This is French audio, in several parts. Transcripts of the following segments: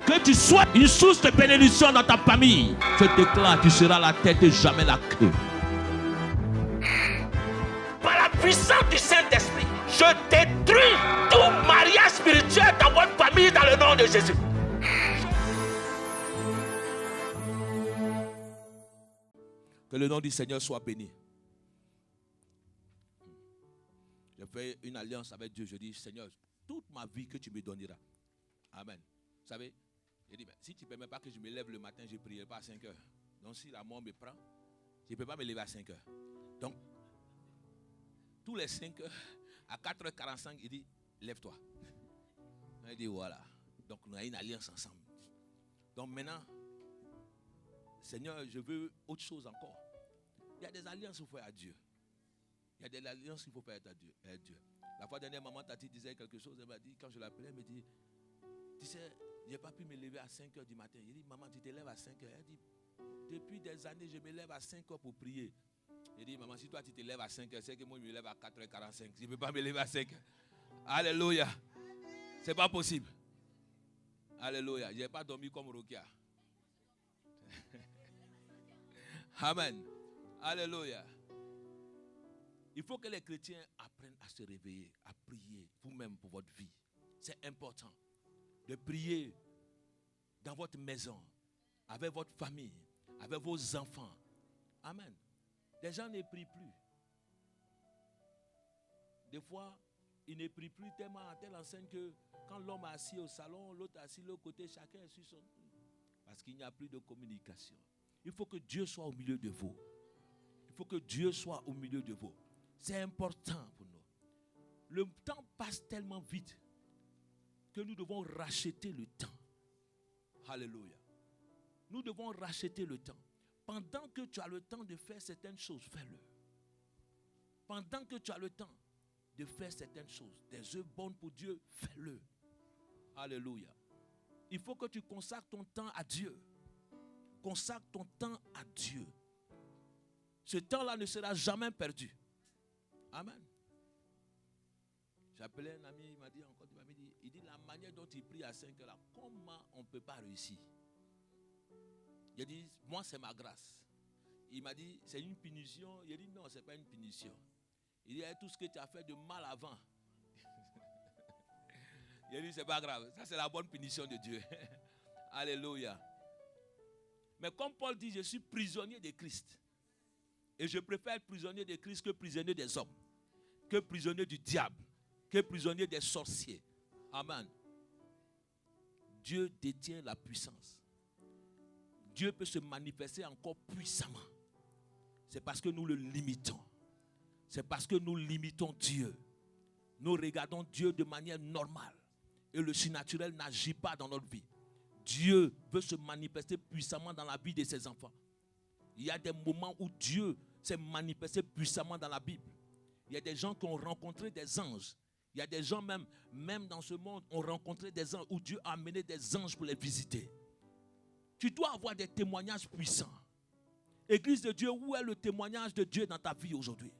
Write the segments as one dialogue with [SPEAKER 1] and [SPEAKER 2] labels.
[SPEAKER 1] Que tu sois une source de bénédiction dans ta famille. Je déclare, tu seras la tête et jamais la queue. Par la puissance du Saint-Esprit, je détruis tout mariage spirituel dans votre famille dans le nom de Jésus. Que le nom du Seigneur soit béni. Je fais une alliance avec Dieu. Je dis, Seigneur, toute ma vie que tu me donneras. Amen. Vous savez, je dis, si tu ne permets pas que je me lève le matin, je ne prierai pas à 5 heures. Donc si la mort me prend, je ne peux pas me lever à 5 heures. Donc, tous les 5 heures, à 4h45, il dit, lève-toi. Il dit, voilà. Donc, nous avons une alliance ensemble. Donc maintenant, Seigneur, je veux autre chose encore. Il y a des alliances qu'il faut faire à Dieu. Il y a des alliances qu'il faut faire à Dieu. La fois dernière, maman Tati disait quelque chose. Elle m'a dit, quand je l'appelais, elle me dit, tu sais, je n'ai pas pu me lever à 5 heures du matin. Il dit, maman, tu te lèves à 5 heures. Elle dit, depuis des années, je me lève à 5 heures pour prier. Il dit, maman, si toi tu te lèves à 5 heures, c'est que moi je me lève à 4h45. Je ne peux pas me lever à 5 heures. Alléluia. Ce n'est pas possible. Alléluia. Je n'ai pas dormi comme Rokia. Amen. Alléluia. Il faut que les chrétiens apprennent à se réveiller, à prier vous-même pour votre vie. C'est important de prier dans votre maison, avec votre famille, avec vos enfants. Amen. Les gens ne prient plus. Des fois, ils ne prient plus tellement à telle enseigne que quand l'homme est assis au salon, l'autre est assis de l'autre côté, chacun est sur son... Parce qu'il n'y a plus de communication. Il faut que Dieu soit au milieu de vous. Il faut que Dieu soit au milieu de vous. C'est important pour nous. Le temps passe tellement vite que nous devons racheter le temps. Alléluia. Nous devons racheter le temps. Pendant que tu as le temps de faire certaines choses, fais-le. Pendant que tu as le temps de faire certaines choses, des œuvres bonnes pour Dieu, fais-le. Alléluia. Il faut que tu consacres ton temps à Dieu. Consacre ton temps à Dieu. Ce temps-là ne sera jamais perdu. Amen. J'appelais un ami, il m'a dit encore, il dit la manière dont il prie à 5 heures, là, comment on ne peut pas réussir? Il a dit, moi c'est ma grâce. Il m'a dit, c'est une punition. Il a dit, non, ce n'est pas une punition. Il dit, tout ce que tu as fait de mal avant. Il a dit, c'est pas grave. Ça, c'est la bonne punition de Dieu. Alléluia. Mais comme Paul dit, je suis prisonnier de Christ. Et je préfère être prisonnier de Christ que prisonnier des hommes. Que prisonnier du diable. Que prisonnier des sorciers. Amen. Dieu détient la puissance. Dieu peut se manifester encore puissamment. C'est parce que nous le limitons. C'est parce que nous limitons Dieu. Nous regardons Dieu de manière normale. Et le surnaturel n'agit pas dans notre vie. Dieu veut se manifester puissamment dans la vie de ses enfants. Il y a des moments où Dieu s'est manifesté puissamment dans la Bible. Il y a des gens qui ont rencontré des anges. Il y a des gens même dans ce monde, ont rencontré des anges où Dieu a amené des anges pour les visiter. Tu dois avoir des témoignages puissants. Église de Dieu, où est le témoignage de Dieu dans ta vie aujourd'hui?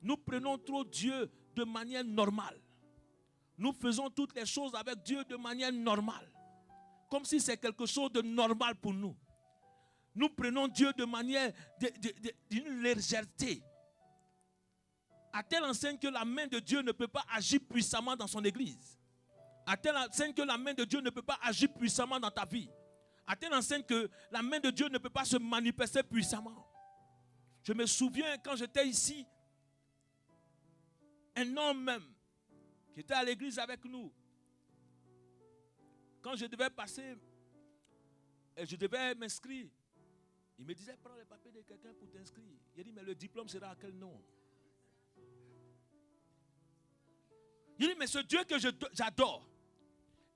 [SPEAKER 1] Nous prenons trop Dieu de manière normale. Nous faisons toutes les choses avec Dieu de manière normale. Comme si c'est quelque chose de normal pour nous. Nous prenons Dieu de manière d'une légèreté. À telle enseigne que la main de Dieu ne peut pas agir puissamment dans son église. À telle enseigne que la main de Dieu ne peut pas agir puissamment dans ta vie. À telle enseigne que la main de Dieu ne peut pas se manifester puissamment. Je me souviens quand j'étais ici, un homme même, qui était à l'église avec nous, quand je devais passer, et je devais m'inscrire, il me disait, prends les papiers de quelqu'un pour t'inscrire. Il a dit, mais le diplôme sera à quel nom? Il dit, mais ce Dieu que j'adore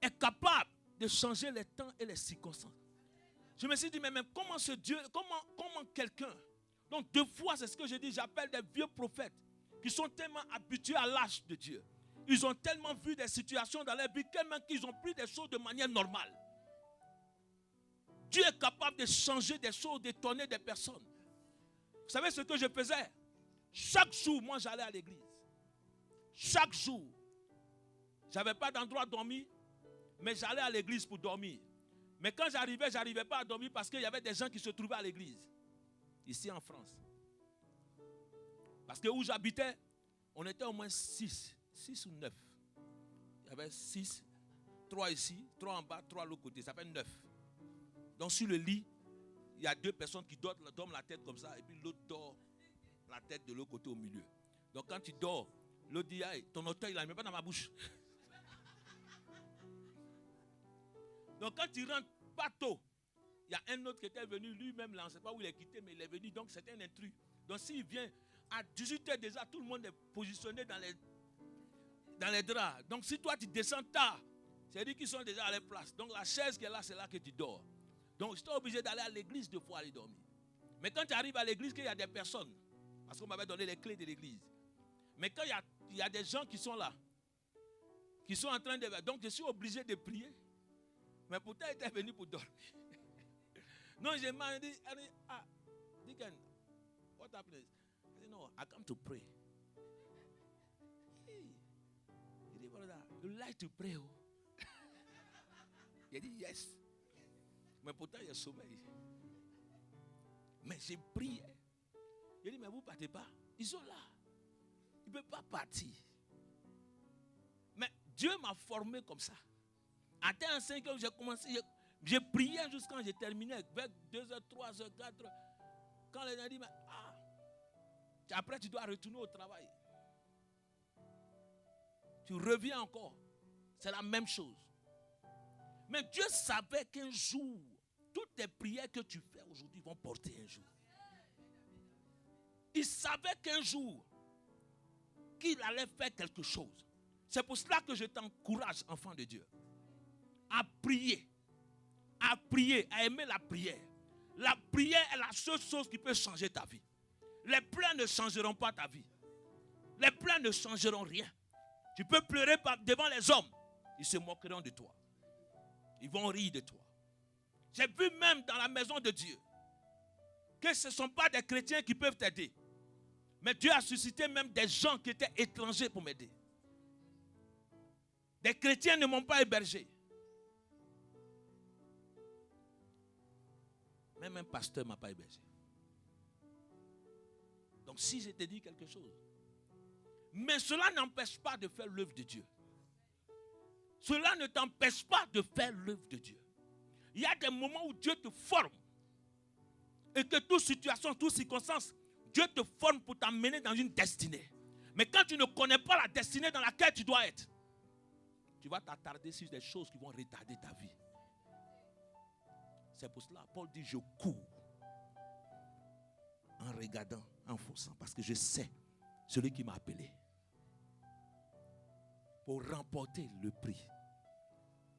[SPEAKER 1] est capable de changer les temps et les circonstances. Je me suis dit, mais comment ce Dieu, comment quelqu'un, donc deux fois c'est ce que je dis, j'appelle des vieux prophètes qui sont tellement habitués à l'âge de Dieu. Ils ont tellement vu des situations dans leur vie qu'ils ont pris des choses de manière normale. Dieu est capable de changer des choses, d'étonner des personnes. Vous savez ce que je faisais? Chaque jour, moi j'allais à l'église. Chaque jour. Je n'avais pas d'endroit à dormir. Mais j'allais à l'église pour dormir. Mais quand j'arrivais, je n'arrivais pas à dormir parce qu'il y avait des gens qui se trouvaient à l'église. Ici en France. Parce que où j'habitais, on était au moins 6 ou 9. Il y avait 6, 3 ici, 3 en bas, 3 à l'autre côté. Ça fait 9. Donc sur le lit, il y a 2 personnes qui dorment la tête comme ça. Et puis l'autre dort la tête de l'autre côté au milieu. Donc quand tu dors, l'autre dit, hey, ton auteuil là, il ne met pas dans ma bouche. Donc quand tu rentres pas tôt, il y a un autre qui était venu, lui-même là, on ne sait pas où il est quitté, mais il est venu, donc c'était un intrus. Donc s'il vient, à 18h déjà, tout le monde est positionné dans les draps. Donc si toi tu descends tard, c'est-à-dire qu'ils sont déjà à leur place. Donc la chaise qui est là, c'est là que tu dors. Donc j'étais obligé d'aller à l'église 2 fois aller dormir. Mais quand tu arrives à l'église, il y a des personnes, parce qu'on m'avait donné les clés de l'église. Mais quand il y a des gens qui sont là, qui sont en train de... Donc je suis obligé de prier. Mais pourtant, il était venu pour dormir. Non, j'ai demandé, Deacon, what happened? I said, no, I come to pray. Il dit, brother, you like to pray? Oh? Il dit, yes. Mais pourtant, il y a sommeil. Mais j'ai prié. Il dit, mais vous ne partez pas. Ils sont là. Ils ne peuvent pas partir. Mais Dieu m'a formé comme ça. À 5 heures, j'ai commencé, j'ai prié jusqu'à quand j'ai terminé, vers 2h, 3h, 4h. Quand les gens disent, après tu dois retourner au travail. Tu reviens encore. C'est la même chose. Mais Dieu savait qu'un jour, toutes les prières que tu fais aujourd'hui vont porter un jour. Il savait qu'un jour, qu'il allait faire quelque chose. C'est pour cela que je t'encourage, enfant de Dieu, à prier, à aimer la prière. La prière est la seule chose qui peut changer ta vie. Les plans ne changeront pas ta vie. Les plans ne changeront rien. Tu peux pleurer devant les hommes. Ils se moqueront de toi. Ils vont rire de toi. J'ai vu même dans la maison de Dieu que ce ne sont pas des chrétiens qui peuvent t'aider. Mais Dieu a suscité même des gens qui étaient étrangers pour m'aider. Des chrétiens ne m'ont pas hébergé. Même un pasteur ne m'a pas hébergé. Donc si je te dis quelque chose, mais cela n'empêche pas de faire l'œuvre de Dieu. Cela ne t'empêche pas de faire l'œuvre de Dieu. Il y a des moments où Dieu te forme. Et que toute situation, toute circonstance, Dieu te forme pour t'amener dans une destinée. Mais quand tu ne connais pas la destinée dans laquelle tu dois être, tu vas t'attarder sur des choses qui vont retarder ta vie. C'est pour cela, Paul dit, je cours en regardant, en forçant, parce que je sais celui qui m'a appelé pour remporter le prix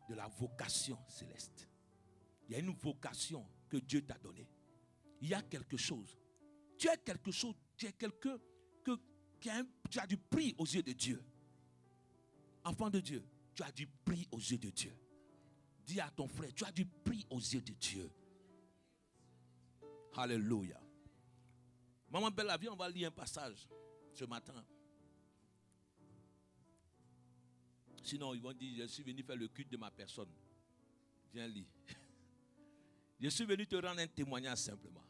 [SPEAKER 1] de la vocation céleste. Il y a une vocation que Dieu t'a donnée. Il y a quelque chose. Tu es quelque chose, tu es quelqu'un qui a du prix aux yeux de Dieu. Enfant de Dieu, tu as du prix aux yeux de Dieu. Dis à ton frère, tu as du prix aux yeux de Dieu. Alléluia. Maman Belle, viens, on va lire un passage ce matin. Sinon, ils vont dire, je suis venu faire le culte de ma personne. Viens lire. Je suis venu te rendre un témoignage simplement.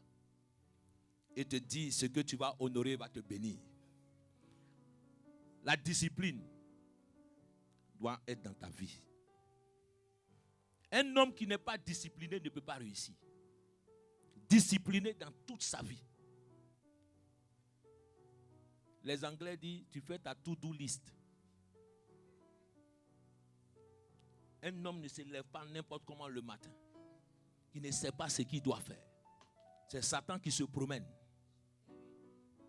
[SPEAKER 1] Et te dire ce que tu vas honorer va te bénir. La discipline doit être dans ta vie. Un homme qui n'est pas discipliné ne peut pas réussir. Discipliné dans toute sa vie. Les Anglais disent, tu fais ta to-do list. Un homme ne se lève pas n'importe comment le matin. Il ne sait pas ce qu'il doit faire. C'est Satan qui se promène.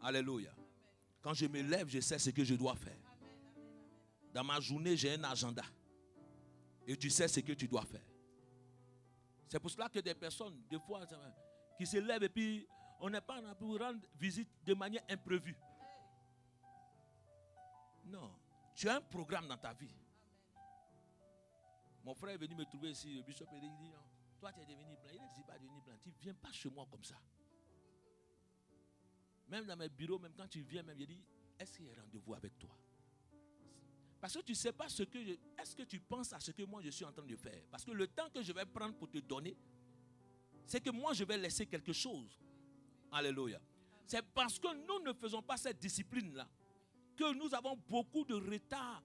[SPEAKER 1] Alléluia. Quand je me lève, je sais ce que je dois faire. Dans ma journée, j'ai un agenda. Et tu sais ce que tu dois faire. C'est pour cela que des personnes, des fois, qui se lèvent et puis on n'est pas là pour rendre visite de manière imprévue. Non. Tu as un programme dans ta vie. Mon frère est venu me trouver ici, le bishop, il dit, non, toi tu es devenu blanc. Il ne dit pas devenu blanc. Tu ne viens pas chez moi comme ça. Même dans mes bureaux, même quand tu viens, même, il dit, est-ce qu'il y a un rendez-vous avec toi? Parce que tu ne sais pas ce que est-ce que tu penses à ce que moi je suis en train de faire? Parce que le temps que je vais prendre pour te donner, c'est que moi je vais laisser quelque chose. Alléluia. C'est parce que nous ne faisons pas cette discipline-là que nous avons beaucoup de retard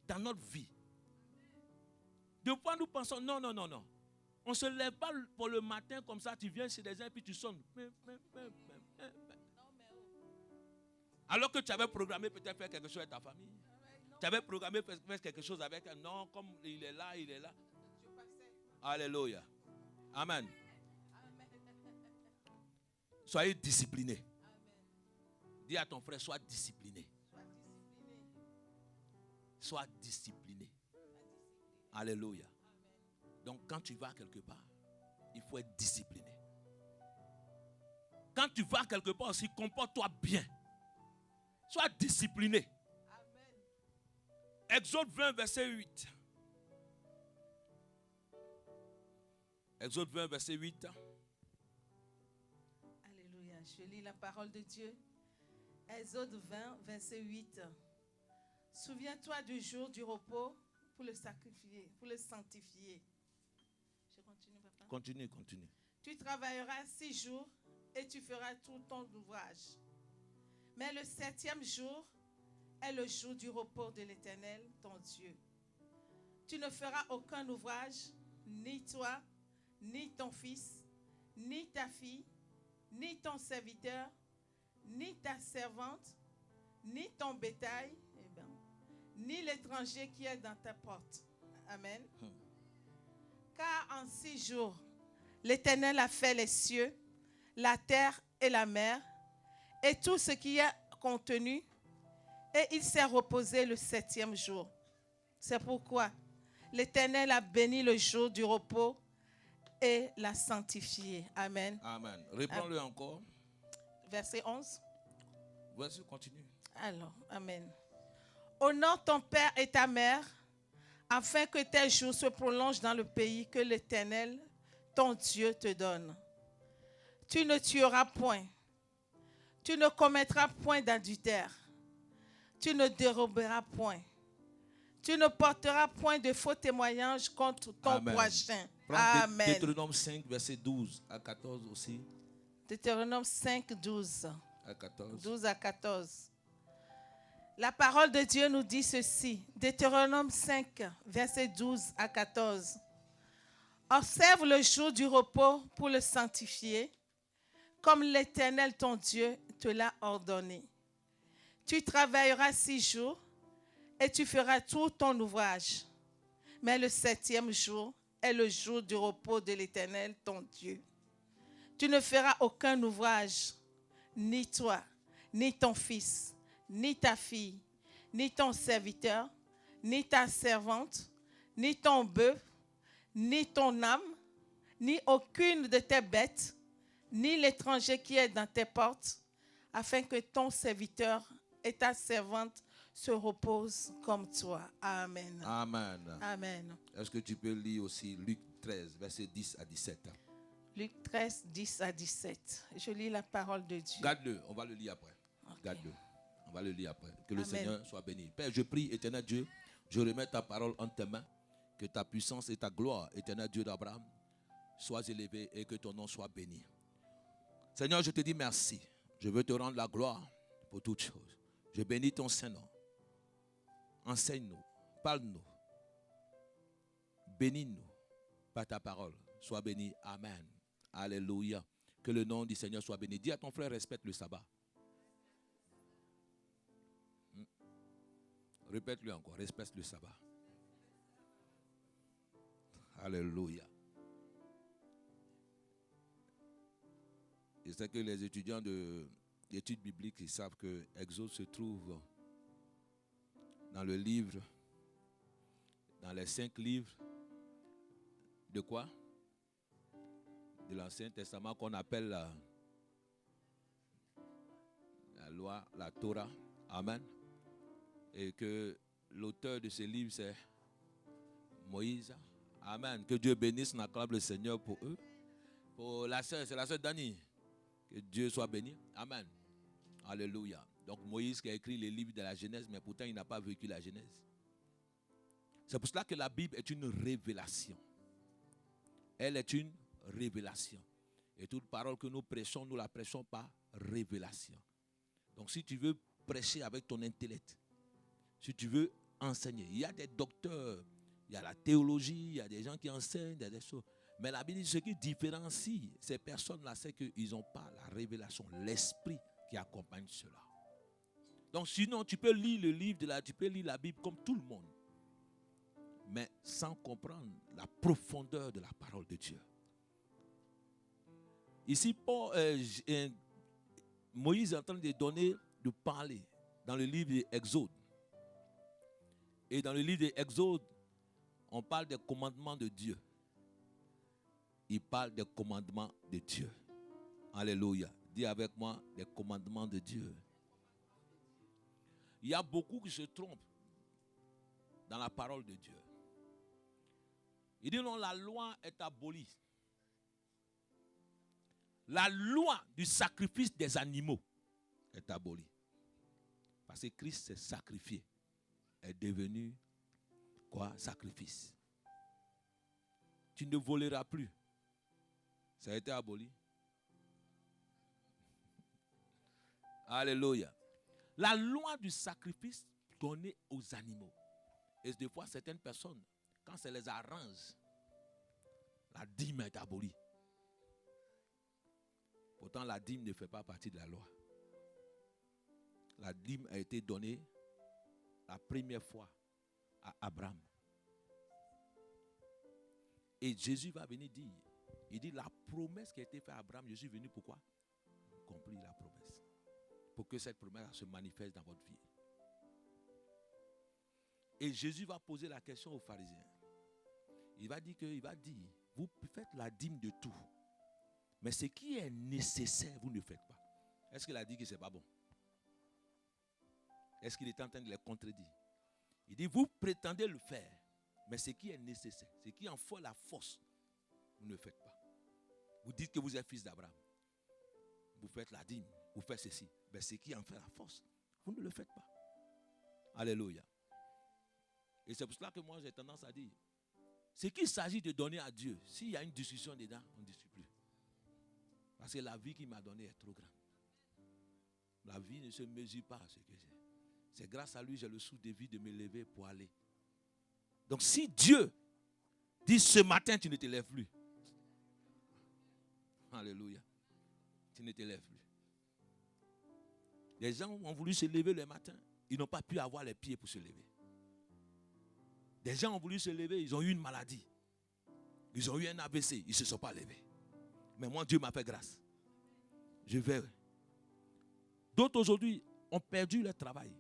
[SPEAKER 1] dans notre vie. Des fois nous pensons, non. On ne se lève pas pour le matin comme ça, tu viens chez des gens et puis tu sonnes. Alors que tu avais programmé peut-être faire quelque chose avec ta famille. Tu avais programmé faire quelque chose avec un non, comme il est là. Alléluia. Amen. Soyez disciplinés. Dis à ton frère, sois discipliné. Sois discipliné. Alléluia. Donc quand tu vas quelque part, il faut être discipliné. Quand tu vas quelque part aussi, comporte-toi bien. Sois discipliné. Amen. Exode 20, verset 8. Exode 20, verset 8.
[SPEAKER 2] Alléluia. Je lis la parole de Dieu. Exode 20, verset 8. Souviens-toi du jour du repos pour le sacrifier, pour le sanctifier. Je continue, papa.
[SPEAKER 1] Continue.
[SPEAKER 2] Tu travailleras 6 jours et tu feras tout ton ouvrage. Mais le 7e jour est le jour du repos de l'Éternel, ton Dieu. Tu ne feras aucun ouvrage, ni toi, ni ton fils, ni ta fille, ni ton serviteur, ni ta servante, ni ton bétail, ni l'étranger qui est dans ta porte. Amen. Car en 6 jours, l'Éternel a fait les cieux, la terre et la mer, et tout ce qui est contenu, et il s'est reposé le 7e jour. C'est pourquoi l'Éternel a béni le jour du repos et l'a sanctifié. Amen.
[SPEAKER 1] Amen. Reprends-le encore.
[SPEAKER 2] Verset 11.
[SPEAKER 1] Vas-y, continue.
[SPEAKER 2] Alors, amen. Honore ton père et ta mère, afin que tes jours se prolongent dans le pays que l'Éternel, ton Dieu, te donne. Tu ne tueras point. Tu ne commettras point d'adultère. Tu ne déroberas point. Tu ne porteras point de faux témoignages contre ton prochain. Amen.
[SPEAKER 1] Deutéronome 5, verset 12 à 14 aussi.
[SPEAKER 2] Deutéronome 5, 12.
[SPEAKER 1] À 14.
[SPEAKER 2] 12 à 14. La parole de Dieu nous dit ceci. Deutéronome 5, verset 12 à 14. Observe le jour du repos pour le sanctifier, comme l'Éternel ton Dieu te l'a ordonné. Tu travailleras 6 jours et tu feras tout ton ouvrage. Mais le 7e jour est le jour du repos de l'Éternel ton Dieu. Tu ne feras aucun ouvrage, ni toi, ni ton fils, ni ta fille, ni ton serviteur, ni ta servante, ni ton bœuf, ni ton âme, ni aucune de tes bêtes, ni l'étranger qui est dans tes portes, afin que ton serviteur et ta servante se reposent comme toi. Amen.
[SPEAKER 1] Amen.
[SPEAKER 2] Amen.
[SPEAKER 1] Est-ce que tu peux lire aussi Luc 13, verset 10 à 17?
[SPEAKER 2] Luc 13, 10 à 17. Je lis la parole de Dieu.
[SPEAKER 1] Garde-le, on va le lire après.
[SPEAKER 2] Okay.
[SPEAKER 1] Garde-le. On va le lire après. Que le
[SPEAKER 2] Amen.
[SPEAKER 1] Seigneur soit béni. Père, je prie, éternel Dieu, je remets ta parole en tes mains. Que ta puissance et ta gloire, éternel Dieu d'Abraham, soient élevées et que ton nom soit béni. Seigneur, je te dis merci. Je veux te rendre la gloire pour toutes choses. Je bénis ton Saint-Nom. Enseigne-nous, parle-nous, bénis-nous par ta parole. Sois béni. Amen. Alléluia. Que le nom du Seigneur soit béni. Dis à ton frère, respecte le sabbat. Répète-lui encore, respecte le sabbat. Alléluia. Et c'est que les étudiants d'études bibliques, ils savent que Exode se trouve dans le livre, dans les 5 livres de quoi? De l'Ancien Testament qu'on appelle la loi, la Torah. Amen. Et que l'auteur de ce livre, c'est Moïse. Amen. Que Dieu bénisse, on acclame le Seigneur pour eux. Pour la sœur, c'est la sœur Dani. Que Dieu soit béni. Amen. Alléluia. Donc Moïse qui a écrit les livres de la Genèse, mais pourtant il n'a pas vécu la Genèse. C'est pour cela que la Bible est une révélation. Elle est une révélation. Et toute parole que nous prêchons, nous la prêchons par révélation. Donc si tu veux prêcher avec ton intellect, si tu veux enseigner, il y a des docteurs, il y a la théologie, il y a des gens qui enseignent, il y a des choses. Mais la Bible dit ce qui différencie ces personnes-là, c'est qu'ils n'ont pas la révélation, l'esprit qui accompagne cela. Donc sinon, tu peux lire le livre tu peux lire la Bible comme tout le monde, mais sans comprendre la profondeur de la parole de Dieu. Ici, Moïse est en train de parler dans le livre d'Exode. Et dans le livre d'Exode, on parle des commandements de Dieu. Il parle des commandements de Dieu. Alléluia. Dis avec moi, les commandements de Dieu. Il y a beaucoup qui se trompent dans la parole de Dieu. Il dit non, la loi est abolie. La loi du sacrifice des animaux est abolie. Parce que Christ s'est sacrifié. Est devenu quoi? Sacrifice. Tu ne voleras plus. Ça a été aboli. Alléluia. La loi du sacrifice donnée aux animaux. Et des fois, certaines personnes, quand ça les arrange, la dîme est abolie. Pourtant, la dîme ne fait pas partie de la loi. La dîme a été donnée la première fois à Abraham. Et Jésus va venir dire, il dit la promesse qui a été faite à Abraham, je suis venu pourquoi? Accomplir la promesse. Pour que cette promesse se manifeste dans votre vie. Et Jésus va poser la question aux pharisiens. Il va dire, vous faites la dîme de tout. Mais ce qui est nécessaire, vous ne faites pas. Est-ce qu'il a dit que ce n'est pas bon? Est-ce qu'il est en train de les contredire? Il dit, vous prétendez le faire. Mais ce qui est nécessaire, ce qui en faut la force, vous ne faites pas. Vous dites que vous êtes fils d'Abraham. Vous faites la dîme, vous faites ceci. Mais ce qui en fait la force, vous ne le faites pas. Alléluia. Et c'est pour cela que moi j'ai tendance à dire, ce qu'il s'agit de donner à Dieu, s'il y a une discussion dedans, on ne discute plus. Parce que la vie qu'il m'a donnée est trop grande. La vie ne se mesure pas à ce que j'ai. C'est grâce à lui que j'ai le souffle de vie de me lever pour aller. Donc si Dieu dit ce matin tu ne te lèves plus. Alléluia. Tu ne te lèves plus. Les gens ont voulu se lever le matin. Ils n'ont pas pu avoir les pieds pour se lever. Des gens ont voulu se lever. Ils ont eu une maladie. Ils ont eu un AVC. Ils ne se sont pas levés. Mais moi, Dieu m'a fait grâce. Je vais. D'autres aujourd'hui ont perdu leur travail.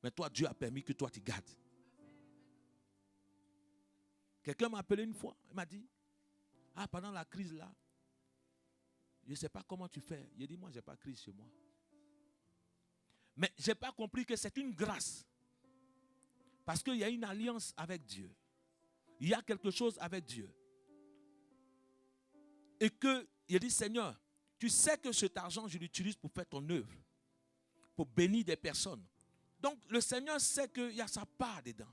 [SPEAKER 1] Mais toi, Dieu a permis que toi, tu gardes. Quelqu'un m'a appelé une fois. Il m'a dit, pendant la crise là, je ne sais pas comment tu fais. Il a dit, moi, je n'ai pas de crise chez moi. Mais je n'ai pas compris que c'est une grâce. Parce qu'il y a une alliance avec Dieu. Il y a quelque chose avec Dieu. Et que, il a dit, Seigneur, tu sais que cet argent, je l'utilise pour faire ton œuvre. Pour bénir des personnes. Donc, le Seigneur sait qu'il y a sa part dedans.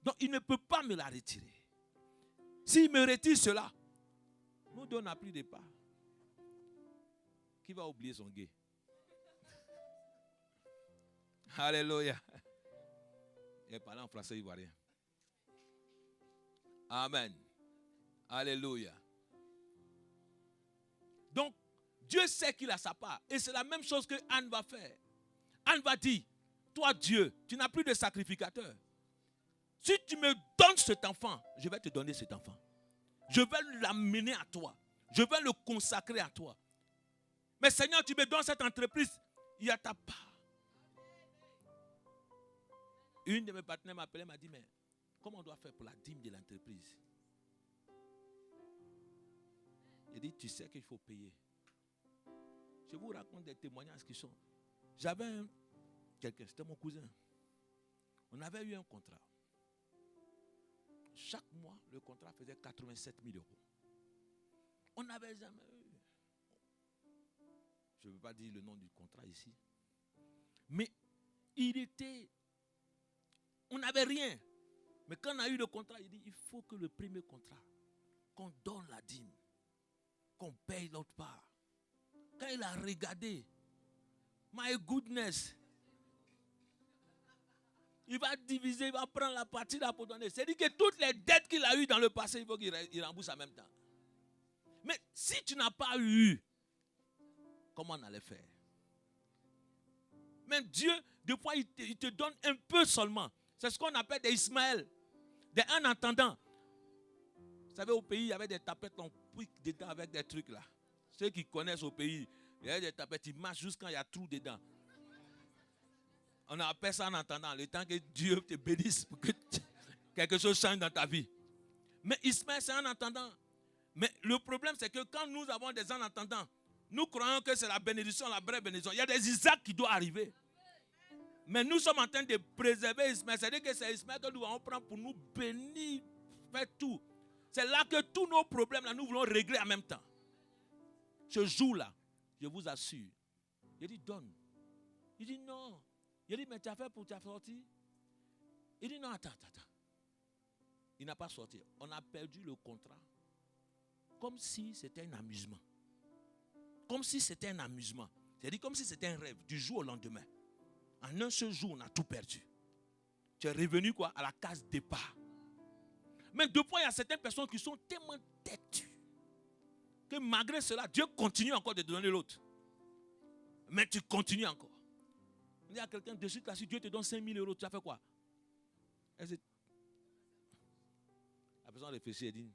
[SPEAKER 1] Donc, il ne peut pas me la retirer. S'il me retire cela, nous donne à plus de part. Qui va oublier son gay? Alléluia. Il parle en français ivoirien. Amen. Alléluia. Donc, Dieu sait qu'il a sa part. Et c'est la même chose que Anne va faire. Anne va dire, toi Dieu, tu n'as plus de sacrificateur. Si tu me donnes cet enfant, je vais te donner cet enfant. Je vais l'amener à toi. Je vais le consacrer à toi. Mais Seigneur, tu me donnes cette entreprise, il y a ta part. Une de mes partenaires m'a appelé, m'a dit, mais comment on doit faire pour la dîme de l'entreprise? Il dit, tu sais qu'il faut payer. Je vous raconte des témoignages qui sont. J'avais quelqu'un, c'était mon cousin. On avait eu un contrat. Chaque mois, le contrat faisait 87 000 euros. On n'avait jamais eu. Je ne veux pas dire le nom du contrat ici. Mais il était. On n'avait rien. Mais quand on a eu le contrat, il dit, il faut que le premier contrat, qu'on donne la dîme, qu'on paye l'autre part. Quand il a regardé, my goodness, il va diviser, il va prendre la partie là pour donner. C'est-à-dire que toutes les dettes qu'il a eues dans le passé, il faut qu'il rembourse en même temps. Mais si tu n'as pas eu, comment on allait faire? Mais Dieu, des fois, il te donne un peu seulement. C'est ce qu'on appelle des Ismaël, des en attendant. Vous savez, au pays, il y avait des tapettes, on pique dedans avec des trucs là. Ceux qui connaissent au pays, il y a des tapettes, ils marchent jusqu'à quand il y a trou dedans. On appelle ça en attendant, le temps que Dieu te bénisse pour que quelque chose change dans ta vie. Mais Ismaël, c'est en attendant. Mais le problème, c'est que quand nous avons des en attendants, nous croyons que c'est la bénédiction, la vraie bénédiction. Il y a des Isaac qui doivent arriver. Mais nous sommes en train de préserver Ismaël. C'est-à-dire que c'est Ismaël que nous allons prendre pour nous bénir, faire tout. C'est là que tous nos problèmes, là, nous voulons régler en même temps. Ce jour-là, je vous assure, il dit donne. Il dit non. Il dit mais tu as fait pour ta sortie. Il dit non, attends. Il n'a pas sorti. On a perdu le contrat. Comme si c'était un amusement. Comme si c'était un amusement. C'est-à-dire comme si c'était un rêve du jour au lendemain. En un seul jour, on a tout perdu. Tu es revenu quoi? À la case départ. Mais depuis, il y a certaines personnes qui sont tellement têtues que malgré cela, Dieu continue encore de te donner l'autre. Mais tu continues encore. Il y a quelqu'un de suite là, si Dieu te donne 5 000 €, tu as fait quoi? La personne réfléchit et dit,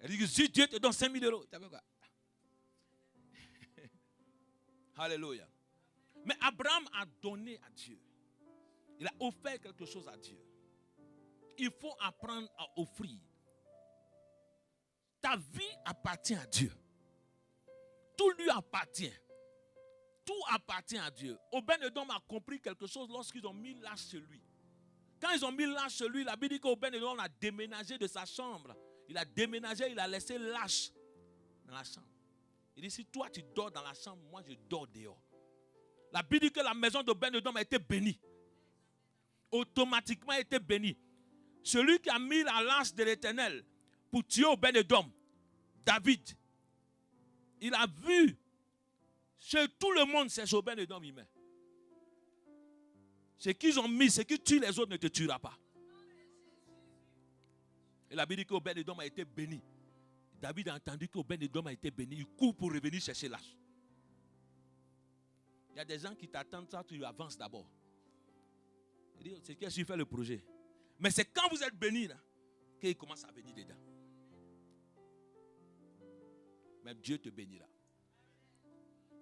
[SPEAKER 1] elle dit que si Dieu te donne 5 000 €, tu as fait quoi? Alléluia. Mais Abraham a donné à Dieu. Il a offert quelque chose à Dieu. Il faut apprendre à offrir. Ta vie appartient à Dieu. Tout lui appartient. Tout appartient à Dieu. Obed-Edom a compris quelque chose lorsqu'ils ont mis l'âge chez lui. Quand ils ont mis l'âge chez lui, la Bible dit qu'Obed-Edom a déménagé de sa chambre. Il a déménagé, il a laissé l'âge dans la chambre. Il dit, si toi tu dors dans la chambre, moi je dors dehors. La Bible dit que la maison d'Obed-Edom a été bénie. Automatiquement a été bénie. Celui qui a mis la lance de l'Éternel pour tuer Obed-Edom, David, il a vu chez tout le monde, c'est Obed-Edom il met. Ce qu'ils ont mis, ce qui tue les autres ne te tuera pas. Et la Bible dit qu'Obed-Edom a été béni. David a entendu qu'Obed-Edom a été béni. Il court pour revenir chercher l'âge. Il y a des gens qui t'attendent ça, tu avances d'abord. Il dit, c'est qui a su faire le projet. Mais c'est quand vous êtes béni là, qu'il commence à venir dedans. Mais Dieu te bénira.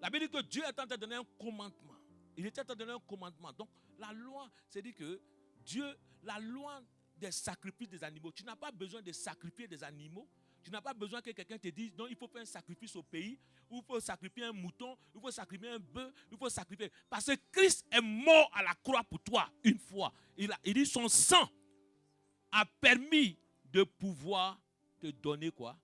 [SPEAKER 1] La Bible dit que Dieu est en train de donner un commandement. Il était en train de donner un commandement. Donc la loi, c'est dit que Dieu, la loi des sacrifices des animaux, tu n'as pas besoin de sacrifier des animaux. Tu n'as pas besoin que quelqu'un te dise, non, il faut faire un sacrifice au pays, ou il faut sacrifier un mouton, il faut sacrifier un bœuf, il faut sacrifier. Parce que Christ est mort à la croix pour toi une fois. Il dit, son sang a permis de pouvoir te donner quoi?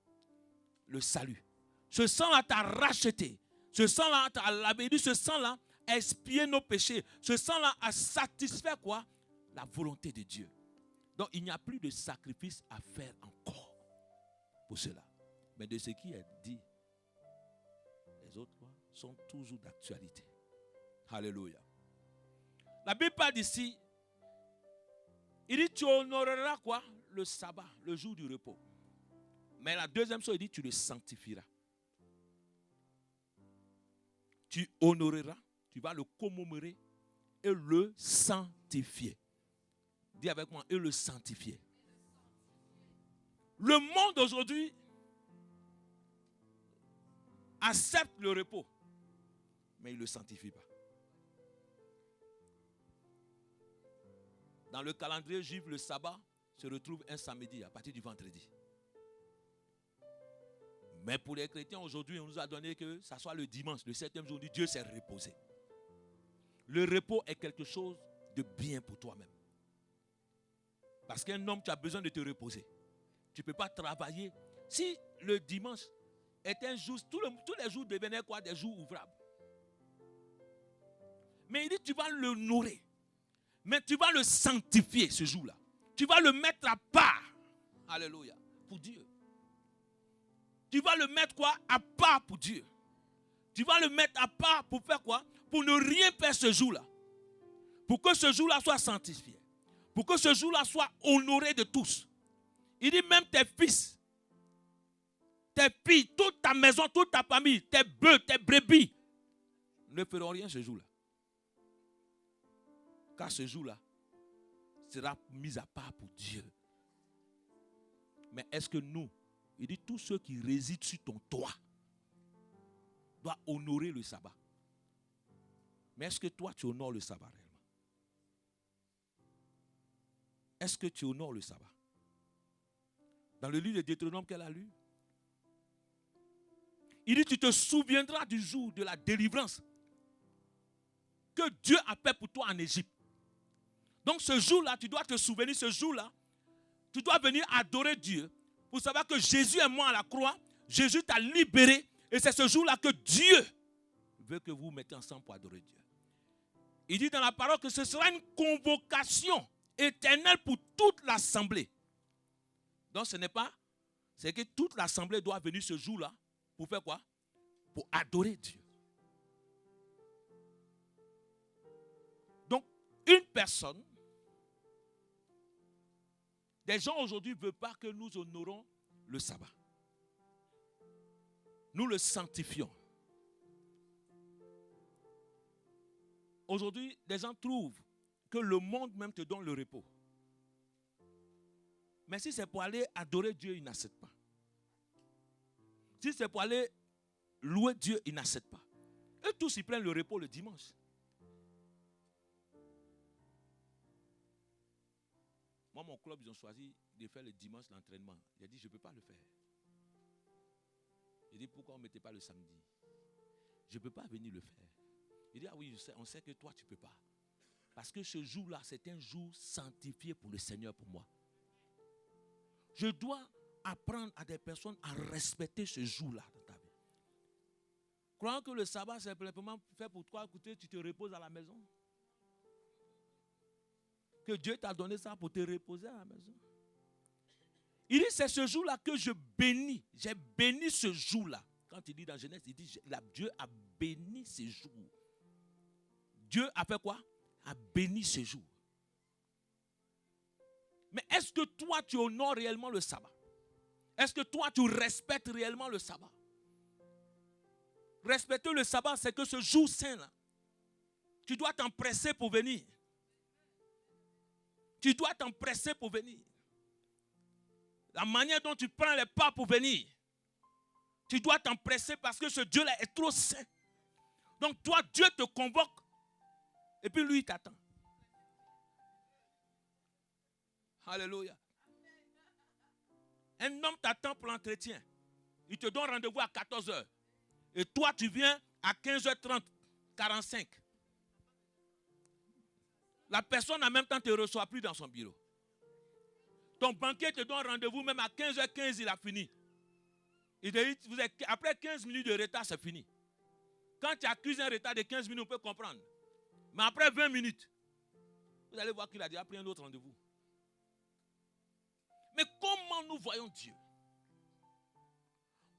[SPEAKER 1] Le salut. Ce sang-là t'a racheté. Ce sang-là t'a lavé. Il dit, ce sang-là a expié nos péchés. Ce sang-là a satisfait quoi? La volonté de Dieu. Donc il n'y a plus de sacrifice à faire encore pour cela. Mais de ce qui est dit, les autres quoi, sont toujours d'actualité. Alléluia. La Bible parle ici, il dit tu honoreras quoi? Le sabbat, le jour du repos. Mais la deuxième chose, il dit tu le sanctifieras. Tu honoreras, tu vas le commémorer et le sanctifier. Dis avec moi, et le sanctifier. Le monde aujourd'hui accepte le repos, mais il ne le sanctifie pas. Dans le calendrier juif, le sabbat se retrouve un samedi à partir du vendredi. Mais pour les chrétiens aujourd'hui, on nous a donné que ça soit le dimanche, le 7e jour, Dieu s'est reposé. Le repos est quelque chose de bien pour toi-même. Parce qu'un homme, tu as besoin de te reposer. Tu ne peux pas travailler. Si le dimanche est un jour, tous les jours devenaient quoi? Des jours ouvrables. Mais il dit, tu vas l'honorer. Mais tu vas le sanctifier ce jour-là. Tu vas le mettre à part. Alléluia. Pour Dieu. Tu vas le mettre quoi? À part pour Dieu. Tu vas le mettre à part pour faire quoi? Pour ne rien faire ce jour-là. Pour que ce jour-là soit sanctifié. Pour que ce jour-là soit honoré de tous. Il dit même tes fils, tes filles, toute ta maison, toute ta famille, tes bœufs, tes brebis ne feront rien ce jour-là. Car ce jour-là sera mis à part pour Dieu. Mais est-ce que nous, il dit tous ceux qui résident sur ton toit doivent honorer le sabbat. Mais est-ce que toi tu honores le sabbat réellement? Est-ce que tu honores le sabbat? Dans le livre de Deutéronome qu'elle a lu, il dit tu te souviendras du jour de la délivrance que Dieu a fait pour toi en Égypte. Donc ce jour-là, tu dois te souvenir, ce jour-là, tu dois venir adorer Dieu pour savoir que Jésus est mort à la croix, Jésus t'a libéré et c'est ce jour-là que Dieu veut que vous vous mettiez ensemble pour adorer Dieu. Il dit dans la parole que ce sera une convocation éternelle pour toute l'assemblée. Donc ce n'est pas, c'est que toute l'assemblée doit venir ce jour-là pour faire quoi? Pour adorer Dieu. Donc une personne, des gens aujourd'hui ne veulent pas que nous honorons le sabbat. Nous le sanctifions. Aujourd'hui, des gens trouvent que le monde même te donne le repos. Mais si c'est pour aller adorer Dieu, ils n'acceptent pas. Si c'est pour aller louer Dieu, ils n'acceptent pas. Eux tous, ils prennent le repos le dimanche. Moi, mon club, ils ont choisi de faire le dimanche l'entraînement. J'ai dit, je ne peux pas le faire. J'ai dit, pourquoi on ne mettait pas le samedi? Je ne peux pas venir le faire. Il dit, ah oui, on sait que toi, tu ne peux pas. Parce que ce jour-là, c'est un jour sanctifié pour le Seigneur, pour moi. Je dois apprendre à des personnes à respecter ce jour-là dans ta vie. Croyant que le sabbat, c'est simplement fait pour toi, écoutez, tu te reposes à la maison. Que Dieu t'a donné ça pour te reposer à la maison. Il dit, c'est ce jour-là que je bénis. J'ai béni ce jour-là. Quand il dit dans Genèse, il dit, Dieu a béni ce jour. Dieu a fait quoi? A béni ce jour. Mais est-ce que toi, tu honores réellement le sabbat? Est-ce que toi, tu respectes réellement le sabbat? Respecter le sabbat, c'est que ce jour saint-là, tu dois t'empresser pour venir. Tu dois t'empresser pour venir. La manière dont tu prends les pas pour venir, tu dois t'empresser parce que ce Dieu-là est trop saint. Donc toi, Dieu te convoque et puis lui, il t'attend. Alléluia. Un homme t'attend pour l'entretien. Il te donne rendez-vous à 14h. Et toi, tu viens à 15h30, 45. La personne en même temps ne te reçoit plus dans son bureau. Ton banquier te donne rendez-vous même à 15h15, il a fini. Il dit, après 15 minutes de retard, c'est fini. Quand tu accuses un retard de 15 minutes, on peut comprendre. Mais après 20 minutes, vous allez voir qu'il a déjà pris un autre rendez-vous. Mais comment nous voyons Dieu?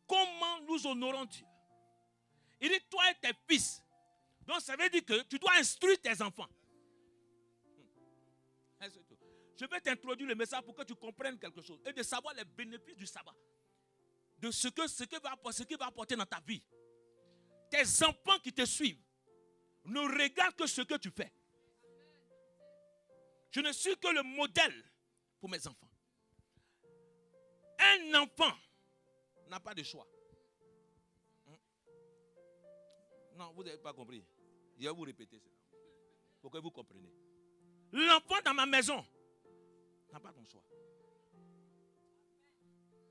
[SPEAKER 1] Comment nous honorons Dieu? Il dit, toi et tes fils. Donc ça veut dire que tu dois instruire tes enfants. Je vais t'introduire le message pour que tu comprennes quelque chose. Et de savoir les bénéfices du sabbat. De ce qu'il va apporter dans ta vie. Tes enfants qui te suivent ne regardent que ce que tu fais. Je ne suis que le modèle pour mes enfants. Un enfant n'a pas de choix. Non, vous n'avez pas compris. Je vais vous répéter cela. Pour que vous compreniez. L'enfant dans ma maison n'a pas ton choix.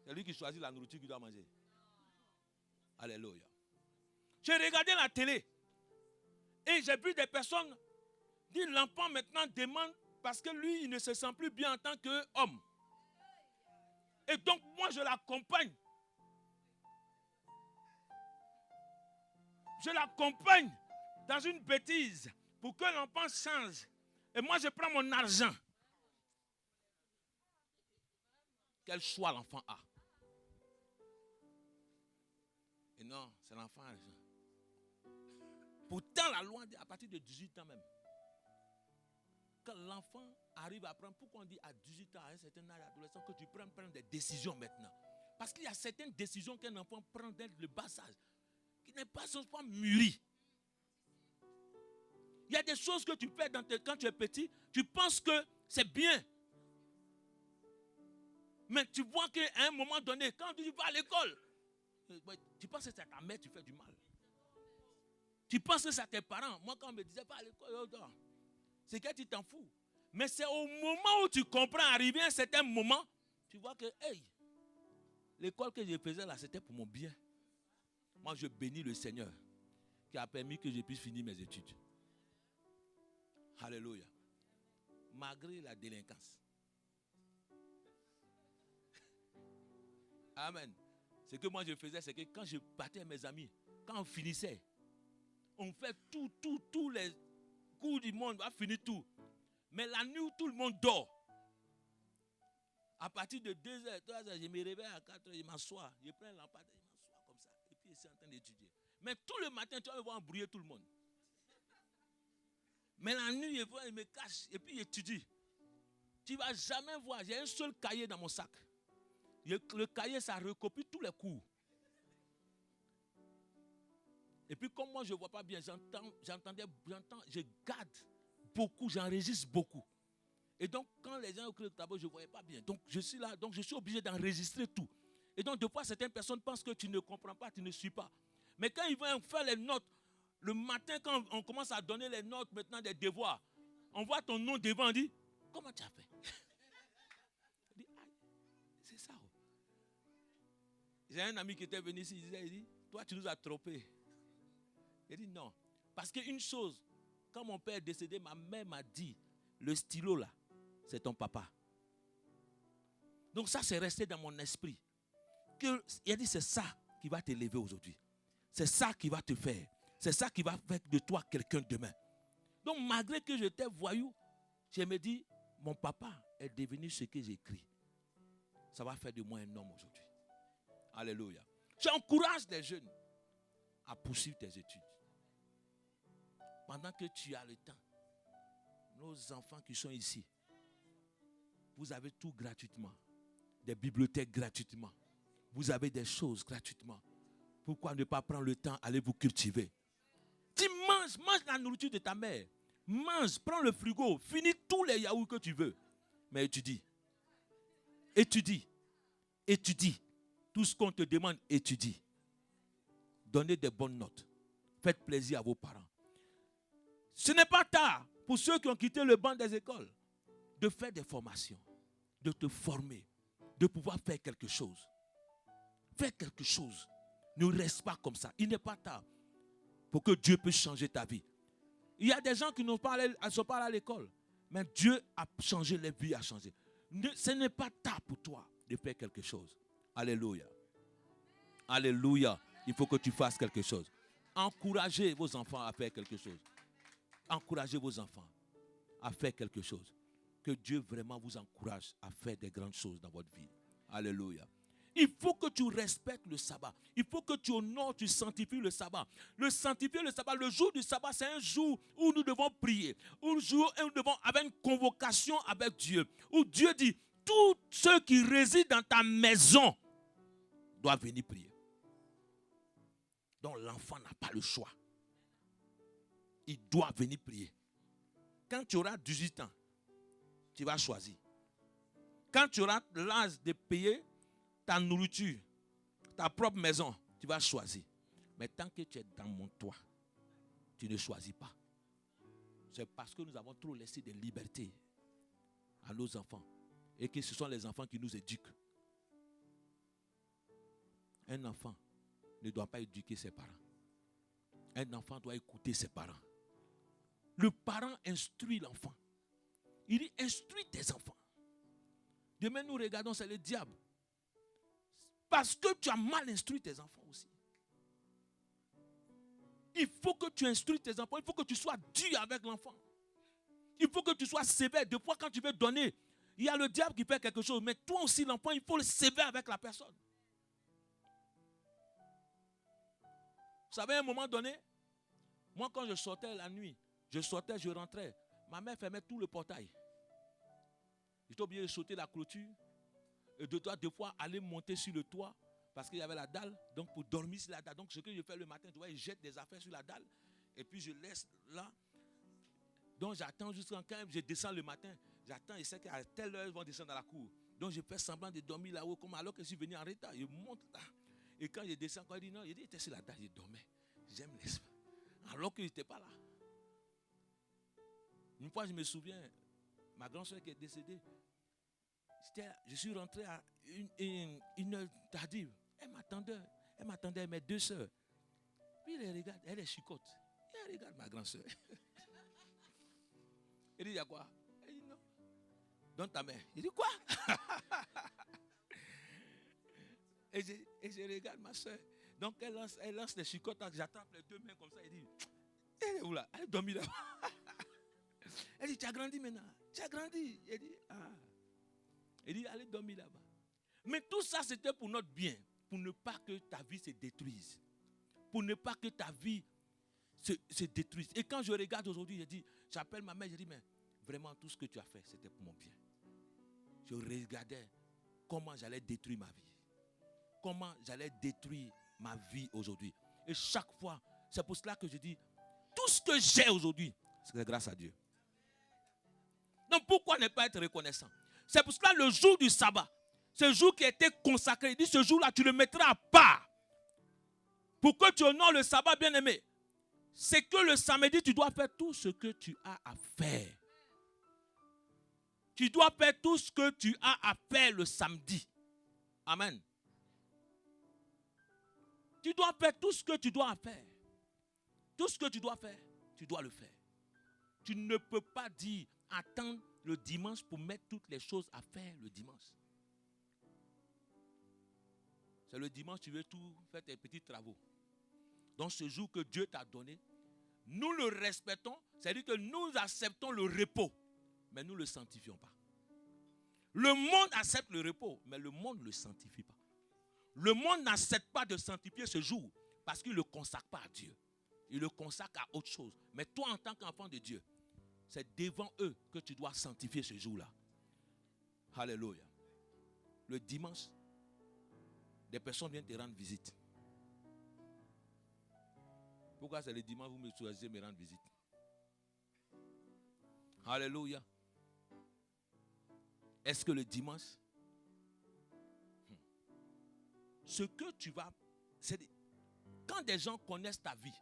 [SPEAKER 1] C'est lui qui choisit la nourriture qu'il doit manger. Alléluia. J'ai regardé la télé et j'ai vu des personnes dire l'enfant maintenant demande parce que lui, il ne se sent plus bien en tant qu'homme. Et donc, moi, je l'accompagne. Je l'accompagne dans une bêtise pour que l'enfant change Et moi, je prends mon argent. Quel choix l'enfant a? Et non, c'est l'enfant. Pourtant, la loi dit à partir de 18 ans même. Quand l'enfant arrive à prendre, pourquoi on dit à 18 ans, à un certain âge adolescent, que tu prends des décisions maintenant? Parce qu'il y a certaines décisions qu'un enfant prend dès le bas âge, qui n'est pas sans pas mûri. Il y a des choses que tu fais quand tu es petit, tu penses que c'est bien. Mais tu vois qu'à un moment donné, quand tu vas à l'école, tu penses que c'est à ta mère que tu fais du mal. Tu penses que c'est à tes parents. Moi, quand on me disait, va à l'école, c'est que tu t'en fous. Mais c'est au moment où tu comprends, arrivé à un certain moment, tu vois que, hey, l'école que je faisais là, c'était pour mon bien. Moi, je bénis le Seigneur qui a permis que je puisse finir mes études. Alléluia. Malgré la délinquance. Amen. Ce que moi je faisais, c'est que quand je partais avec mes amis, quand on finissait, on fait tous les cours du monde, on va finir tout. Mais la nuit où tout le monde dort, à partir de 2h, 3h, je me réveille à 4h, je m'assois, je prends la lampade, je m'assois comme ça, et puis je suis en train d'étudier. Mais tout le matin, tu vas me voir embrouiller tout le monde. Mais la nuit, je me cache, et puis j'étudie. Tu ne vas jamais voir, j'ai un seul cahier dans mon sac. Le cahier, ça recopie tous les cours. Et puis comme moi, je ne vois pas bien, j'entends, je garde beaucoup, j'enregistre beaucoup. Et donc, quand les gens écrivent le tableau, je ne voyais pas bien. Donc, je suis là, donc je suis obligé d'enregistrer tout. Et donc, des fois, certaines personnes pensent que tu ne comprends pas, tu ne suis pas. Mais quand ils vont faire les notes, le matin, quand on commence à donner les notes maintenant des devoirs, on voit ton nom devant, on dit, comment tu as fait? On dit, ah, c'est ça. J'ai un ami qui était venu ici, il dit, toi, tu nous as trompés. Il dit, non. Parce qu'une chose, quand mon père est décédé, ma mère m'a dit, le stylo là, c'est ton papa. Donc ça, c'est resté dans mon esprit. Il a dit, c'est ça qui va t'élever aujourd'hui. C'est ça qui va te faire. C'est ça qui va faire de toi quelqu'un demain. Donc malgré que j'étais voyou, je me dis, mon papa est devenu ce que j'écris. Ça va faire de moi un homme aujourd'hui. Alléluia. J'encourage les jeunes à poursuivre tes études. Pendant que tu as le temps, nos enfants qui sont ici, vous avez tout gratuitement. Des bibliothèques gratuitement. Vous avez des choses gratuitement. Pourquoi ne pas prendre le temps, aller vous cultiver? Tu manges la nourriture de ta mère. Mange, prends le frigo, finis tous les yaourts que tu veux. Mais étudie. Tout ce qu'on te demande, étudie. Donnez des bonnes notes. Faites plaisir à vos parents. Ce n'est pas tard pour ceux qui ont quitté le banc des écoles de faire des formations, de te former, de pouvoir faire quelque chose. Fais quelque chose. Ne reste pas comme ça. Il n'est pas tard pour que Dieu puisse changer ta vie. Il y a des gens qui ne sont pas allés à l'école, mais Dieu a changé les vies, a changé. Ce n'est pas tard pour toi de faire quelque chose. Alléluia. Alléluia. Il faut que tu fasses quelque chose. Encouragez vos enfants à faire quelque chose. Encouragez vos enfants à faire quelque chose. Que Dieu vraiment vous encourage à faire des grandes choses dans votre vie. Alléluia. Il faut que tu respectes le sabbat. Il faut que tu honores, tu sanctifies le sabbat. Le jour du sabbat, c'est un jour où nous devons prier. Un jour où nous devons avoir une convocation avec Dieu. Où Dieu dit, tous ceux qui résident dans ta maison doivent venir prier. Donc l'enfant n'a pas le choix. Il doit venir prier. Quand tu auras 18 ans, tu vas choisir. Quand tu auras l'âge de payer ta nourriture, ta propre maison, tu vas choisir. Mais tant que tu es dans mon toit, tu ne choisis pas. C'est parce que nous avons trop laissé de liberté à nos enfants. Et que ce sont les enfants qui nous éduquent. Un enfant ne doit pas éduquer ses parents. Un enfant doit écouter ses parents. Le parent instruit l'enfant. Il dit, instruis tes enfants. Demain, nous regardons, c'est le diable. Parce que tu as mal instruit tes enfants aussi. Il faut que tu instruis tes enfants. Il faut que tu sois dur avec l'enfant. Il faut que tu sois sévère. Des fois, quand tu veux donner, il y a le diable qui fait quelque chose. Mais toi aussi, l'enfant, il faut le sévère avec la personne. Vous savez, à un moment donné, moi, quand je sortais la nuit, je rentrais. Ma mère fermait tout le portail. J'étais obligé de sauter la clôture. Et de toi, des fois, aller monter sur le toit. Parce qu'il y avait la dalle. Donc, pour dormir sur la dalle. Donc, ce que je fais le matin, tu vois, je jette des affaires sur la dalle. Et puis, je laisse là. Donc, j'attends jusqu'à quand je descends le matin. J'attends et c'est qu'à telle heure, ils vont descendre dans la cour. Donc, je fais semblant de dormir là-haut. Comme alors que je suis venu en retard. Je monte là. Et quand je descends, quand il dit non, il dit, il était sur la dalle, il dormait. J'aime l'espace. Alors qu'il n'était pas là. Une fois, je me souviens, ma grande soeur qui est décédée, je suis rentré à une heure tardive. Elle m'attendait, mes deux soeurs. Puis elle regarde, elle est chicote. Elle regarde ma grande soeur. Elle dit, il y a quoi? Elle dit, non. Donne ta main. Il dit, quoi? et je regarde ma soeur. Donc elle lance les chicotes, j'attrape les deux mains comme ça. Elle dit, elle est où là? Elle est dormie là. Elle dit, tu as grandi maintenant. Tu as grandi. Elle dit, ah. Elle dit, allez dormir là-bas. Mais tout ça, c'était pour notre bien. Pour ne pas que ta vie se détruise. Pour ne pas que ta vie se détruise. Et quand je regarde aujourd'hui, j'appelle ma mère, je dis, mais vraiment, tout ce que tu as fait, c'était pour mon bien. Je regardais comment j'allais détruire ma vie. Comment j'allais détruire ma vie aujourd'hui. Et chaque fois, c'est pour cela que je dis, tout ce que j'ai aujourd'hui, c'est grâce à Dieu. Donc pourquoi ne pas être reconnaissant? C'est pour cela le jour du sabbat, ce jour qui a été consacré, il dit ce jour-là, tu le mettras à part. Pour que tu honores le sabbat, bien-aimé, c'est que le samedi, tu dois faire tout ce que tu as à faire. Tu dois faire tout ce que tu as à faire le samedi. Amen. Tu dois faire tout ce que tu dois faire. Tout ce que tu dois faire, tu dois le faire. Tu ne peux pas dire, attendre le dimanche pour mettre toutes les choses à faire le dimanche. C'est le dimanche, tu veux tout faire tes petits travaux. Dans ce jour que Dieu t'a donné, nous le respectons, c'est-à-dire que nous acceptons le repos, mais nous ne le sanctifions pas. Le monde accepte le repos, mais le monde ne le sanctifie pas. Le monde n'accepte pas de sanctifier ce jour parce qu'il ne le consacre pas à Dieu. Il le consacre à autre chose. Mais toi, en tant qu'enfant de Dieu, c'est devant eux que tu dois sanctifier ce jour-là. Alléluia. Le dimanche, des personnes viennent te rendre visite. Pourquoi c'est le dimanche que vous me choisissez de me rendre visite? Alléluia. Est-ce que le dimanche, ce que tu vas... Quand des gens connaissent ta vie,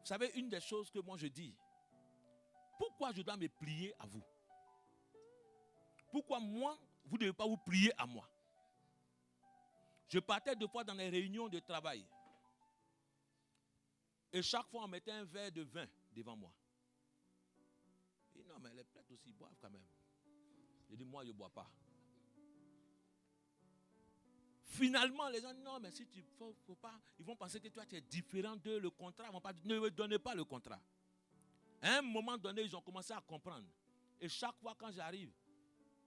[SPEAKER 1] vous savez, une des choses que moi je dis, pourquoi je dois me plier à vous? Pourquoi moi, vous ne devez pas vous plier à moi? Je partais deux fois dans les réunions de travail. Et chaque fois, on mettait un verre de vin devant moi. Et non, mais les prêtres aussi boivent quand même. J'ai dit, moi, je ne bois pas. Finalement, les gens disent, non, mais si tu faut pas, ils vont penser que toi, tu es différent de le contrat. Ils vont pas, ne donnez pas le contrat. À un moment donné, ils ont commencé à comprendre. Et chaque fois, quand j'arrive,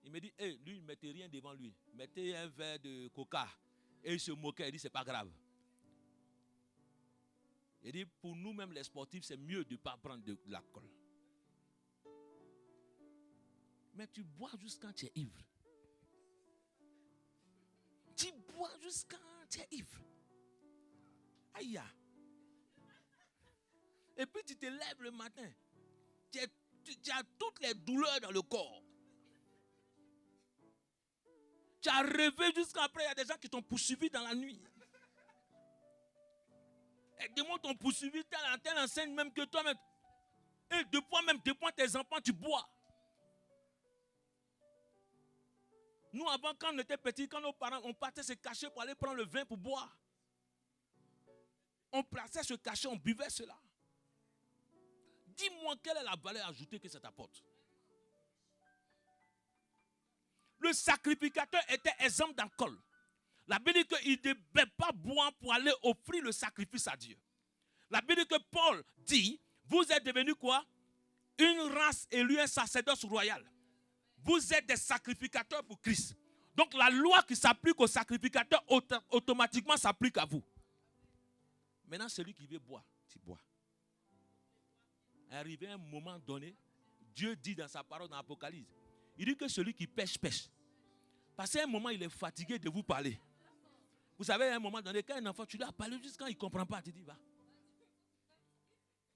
[SPEAKER 1] il me dit, hey, lui, ne mettez rien devant lui. Mettez un verre de coca. Et il se moquait, il dit, c'est pas grave. Il dit, pour nous-mêmes, les sportifs, c'est mieux de ne pas prendre de l'alcool. Mais tu bois jusqu'à quand tu es ivre. Tu bois jusqu'à quand tu es ivre. Aïe. Et puis tu te lèves le matin. Tu as toutes les douleurs dans le corps. Tu as rêvé jusqu'après. Il y a des gens qui t'ont poursuivi dans la nuit. Et des mots t'ont poursuivi telle enseigne même que toi-même. Et depuis tes enfants, tu bois. Nous, avant, quand on était petits, quand nos parents, on partait se cacher pour aller prendre le vin pour boire. On plaçait se cacher, on buvait cela. Dis-moi quelle est la valeur ajoutée que ça t'apporte. Le sacrificateur était exempt d'alcool. La Bible dit qu'il ne devait pas boire pour aller offrir le sacrifice à Dieu. La Bible dit que Paul dit, vous êtes devenus quoi? une race élue, un sacerdoce royal. Vous êtes des sacrificateurs pour Christ. Donc la loi qui s'applique aux sacrificateurs automatiquement s'applique à vous. Maintenant, celui qui veut boire, tu bois. Arrivé à un moment donné, Dieu dit dans sa parole dans l'Apocalypse, il dit que celui qui pêche, pêche. Parce qu'à un moment, il est fatigué de vous parler. Vous savez, à un moment donné, quand un enfant, tu lui as parlé jusqu'à quand il ne comprend pas, tu dis, va.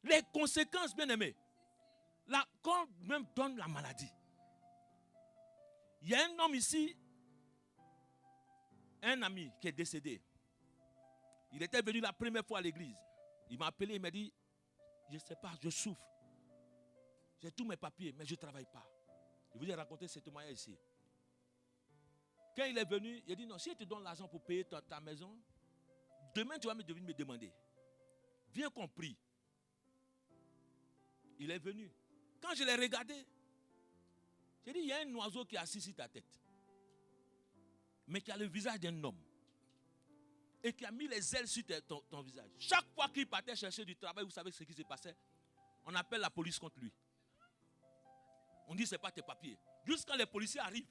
[SPEAKER 1] Les conséquences, bien aimés, là, quand même donne la maladie. Il y a un homme ici, un ami qui est décédé. Il était venu la première fois à l'église. Il m'a appelé, il m'a dit, je ne sais pas, je souffre. J'ai tous mes papiers, mais je ne travaille pas. Je vous ai raconté ce témoignage ici. Quand il est venu, il a dit, non, si je te donne l'argent pour payer ta maison, demain tu vas venir me demander. Viens qu'on prie. Il est venu. Quand je l'ai regardé, j'ai dit, il y a un oiseau qui est assis sur ta tête. Mais qui a le visage d'un homme. Et qui a mis les ailes sur ton visage. Chaque fois qu'il partait chercher du travail, vous savez ce qui se passait? On appelle la police contre lui. On dit, ce n'est pas tes papiers. Jusqu'à les policiers arrivent.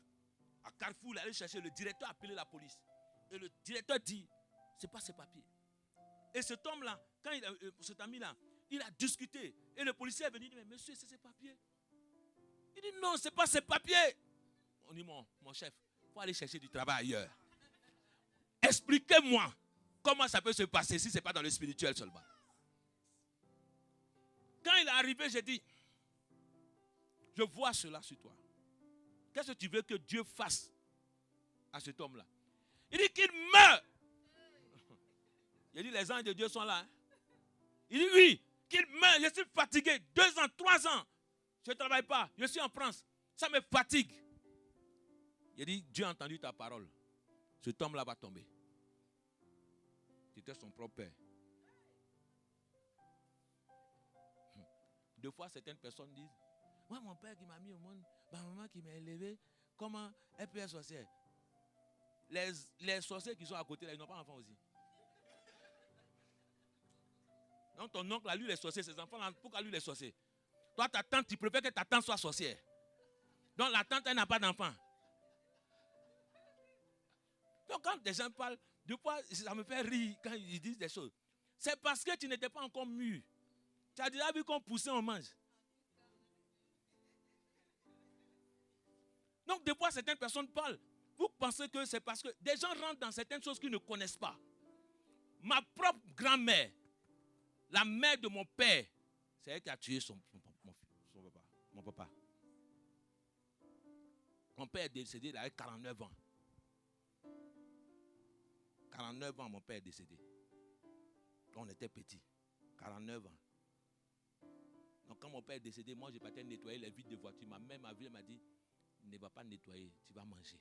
[SPEAKER 1] À Carrefour, il allait chercher, le directeur a appelé la police. Et le directeur dit, ce n'est pas ses papiers. Et cet homme-là, cet ami-là, il a discuté. Et le policier est venu, il dit, mais monsieur, c'est ses papiers. Il dit, non, ce n'est pas ses papiers. On dit, mon chef, il faut aller chercher du travail ailleurs. Expliquez-moi comment ça peut se passer si ce n'est pas dans le spirituel seulement. Quand il est arrivé, j'ai dit, je vois cela sur toi. Qu'est-ce que tu veux que Dieu fasse à cet homme-là? Il dit qu'il meurt. Il dit, les anges de Dieu sont là. Hein? Il dit, oui, qu'il meurt. Je suis fatigué. 2 ans, 3 ans. Je ne travaille pas. Je suis en France. Ça me fatigue. Il dit, Dieu a entendu ta parole. Cet homme-là va tomber. C'était son propre père. 2 fois, certaines personnes disent, moi, mon père qui m'a mis au monde, ma maman qui m'a élevé, comment elle peut être sorcière? Les sorciers qui sont à côté, là, ils n'ont pas d'enfants aussi. Donc ton oncle a lu les sorciers, ses enfants, pourquoi lui les sorciers? Toi, ta tante, tu préfères que ta tante soit sorcière. Donc la tante, elle n'a pas d'enfant. Donc quand des gens parlent, des fois, ça me fait rire quand ils disent des choses. C'est parce que tu n'étais pas encore mûr. Tu as déjà vu qu'on poussait, on mange. Donc, des fois, certaines personnes parlent. Vous pensez que c'est parce que des gens rentrent dans certaines choses qu'ils ne connaissent pas. Ma propre grand-mère, la mère de mon père, c'est elle qui a tué mon papa. Mon père est décédé, il avait 49 ans. 49 ans, mon père est décédé. Quand on était petits. 49 ans. Donc, quand mon père est décédé, moi, j'ai parti nettoyer les vitres de voiture. Ma mère m'a vu, elle m'a dit, ne va pas nettoyer, tu vas manger.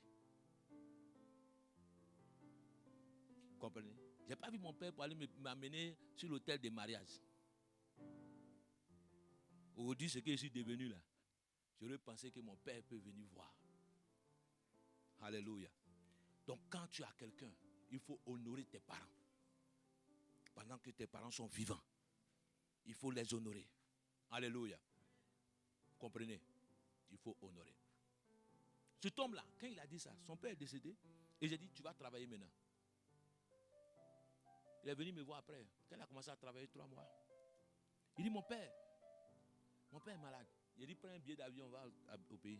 [SPEAKER 1] Vous comprenez? Je n'ai pas vu mon père pour aller m'amener sur l'autel des mariages. Aujourd'hui, ce que je suis devenu là, j'aurais pensé que mon père peut venir voir. Alléluia. Donc quand tu as quelqu'un, il faut honorer tes parents. Pendant que tes parents sont vivants, il faut les honorer. Alléluia. Vous comprenez? Il faut honorer. Cet homme-là, quand il a dit ça, son père est décédé. Et j'ai dit, tu vas travailler maintenant. Il est venu me voir après. Quand il a commencé à travailler 3 mois. Il dit, mon père est malade. Il dit, prends un billet d'avion, on va au pays.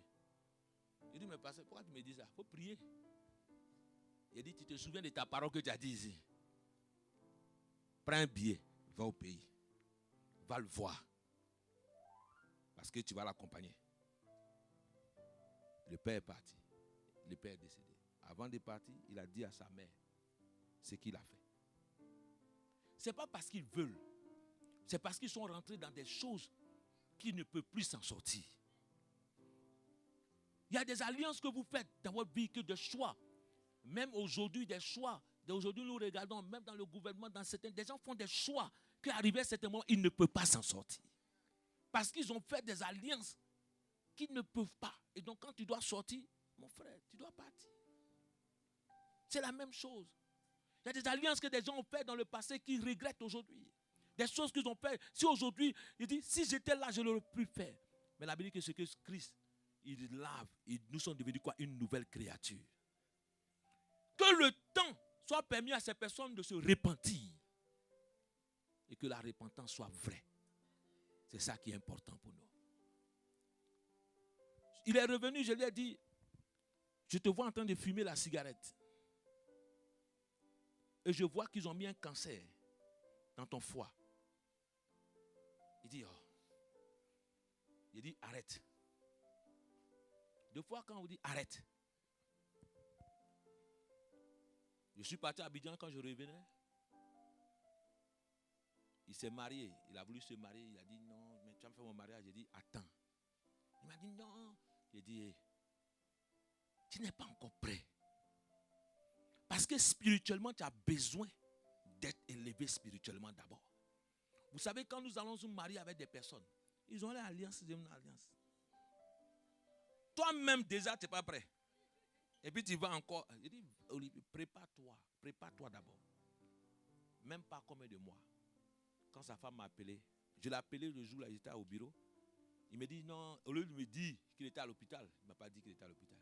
[SPEAKER 1] Il dit, mais pasteur, pourquoi tu me dis ça? Il faut prier. Il dit, tu te souviens de ta parole que tu as dit ici? Prends un billet, va au pays. Va le voir. Parce que tu vas l'accompagner. Le père est parti. Le père est décédé. Avant de partir, il a dit à sa mère ce qu'il a fait. Ce n'est pas parce qu'ils veulent. C'est parce qu'ils sont rentrés dans des choses qu'ils ne peuvent plus s'en sortir. Il y a des alliances que vous faites dans votre vie, que des choix. Même aujourd'hui, des choix. Aujourd'hui, nous regardons, même dans le gouvernement, des gens font des choix qu'arrivé à certains moments, ils ne peuvent pas s'en sortir. Parce qu'ils ont fait des alliances qu'ils ne peuvent pas. Et donc, quand tu dois sortir, mon frère, tu dois partir. C'est la même chose. Il y a des alliances que des gens ont fait dans le passé qu'ils regrettent aujourd'hui. Des choses qu'ils ont fait. Si aujourd'hui, il dit, si j'étais là, je l'aurais pu faire. Mais la Bible dit que ce que Christ, il lave, nous sommes devenus quoi? Une nouvelle créature. Que le temps soit permis à ces personnes de se repentir. Et que la repentance soit vraie. C'est ça qui est important pour nous. Il est revenu, je lui ai dit, je te vois en train de fumer la cigarette. Et je vois qu'ils ont mis un cancer dans ton foie. Il dit, oh. Il dit, arrête. Deux fois quand on dit, arrête. Je suis parti à Abidjan quand je revenais. Il s'est marié. Il a voulu se marier. Il a dit, non, mais tu vas me faire mon mariage. J'ai dit, attends. Il m'a dit, non. J'ai dit, hey, tu n'es pas encore prêt. Parce que spirituellement, tu as besoin d'être élevé spirituellement d'abord. Vous savez, quand nous allons nous marier avec des personnes, ils ont l'alliance, ils ont une alliance. Toi-même, déjà, tu n'es pas prêt. Et puis, tu vas encore. Je dis, Olivier, prépare-toi d'abord. Même pas combien de mois. Quand sa femme m'a appelé, je l'ai appelé le jour où j'étais au bureau. Il me dit, non, au lieu de me dire qu'il était à l'hôpital, il ne m'a pas dit qu'il était à l'hôpital.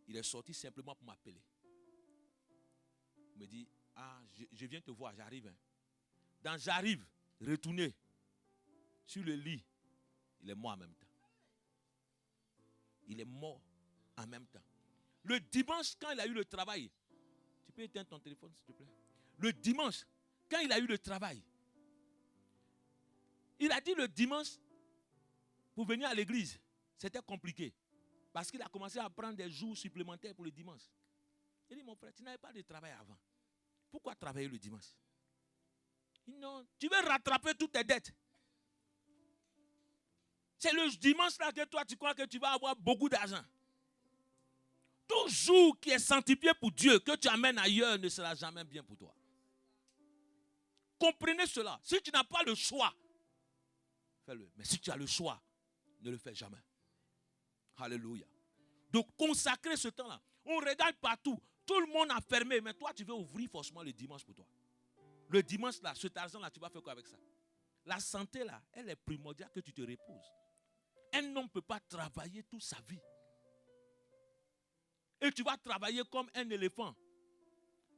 [SPEAKER 1] Il est sorti simplement pour m'appeler. Il me dit, ah, je viens te voir, j'arrive. Hein. Dans j'arrive, retourner sur le lit, il est mort en même temps. Il est mort en même temps. Le dimanche, quand il a eu le travail, tu peux éteindre ton téléphone, s'il te plaît. Le dimanche, quand il a eu le travail, il a dit le dimanche, pour venir à l'église, c'était compliqué. Parce qu'il a commencé à prendre des jours supplémentaires pour le dimanche. Il dit, mon frère, tu n'avais pas de travail avant. Pourquoi travailler le dimanche? Il dit, non, tu veux rattraper toutes tes dettes. C'est le dimanche là que toi, tu crois que tu vas avoir beaucoup d'argent. Tout jour qui est sanctifié pour Dieu, que tu amènes ailleurs, ne sera jamais bien pour toi. Comprenez cela. Si tu n'as pas le choix, fais-le. Mais si tu as le choix, ne le fais jamais. Alléluia. Donc consacrer ce temps-là. On regarde partout. Tout le monde a fermé. Mais toi, tu veux ouvrir forcément le dimanche pour toi. Le dimanche, là, cet argent-là, tu vas faire quoi avec ça? La santé, là, elle est primordiale que tu te reposes. Un homme ne peut pas travailler toute sa vie. Et tu vas travailler comme un éléphant.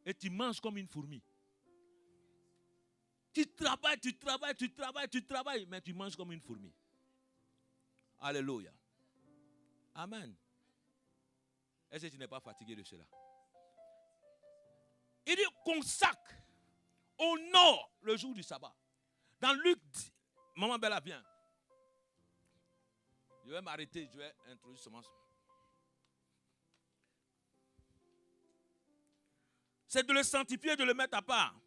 [SPEAKER 1] Et tu manges comme une fourmi. Tu travailles, mais tu manges comme une fourmi. Alléluia. Amen. Est-ce que tu n'es pas fatigué de cela? Il dit consacre, honore le jour du sabbat. Dans Luc 10, Maman Bella, viens. Je vais m'arrêter, je vais introduire seulement. C'est de le sanctifier, de le mettre à part.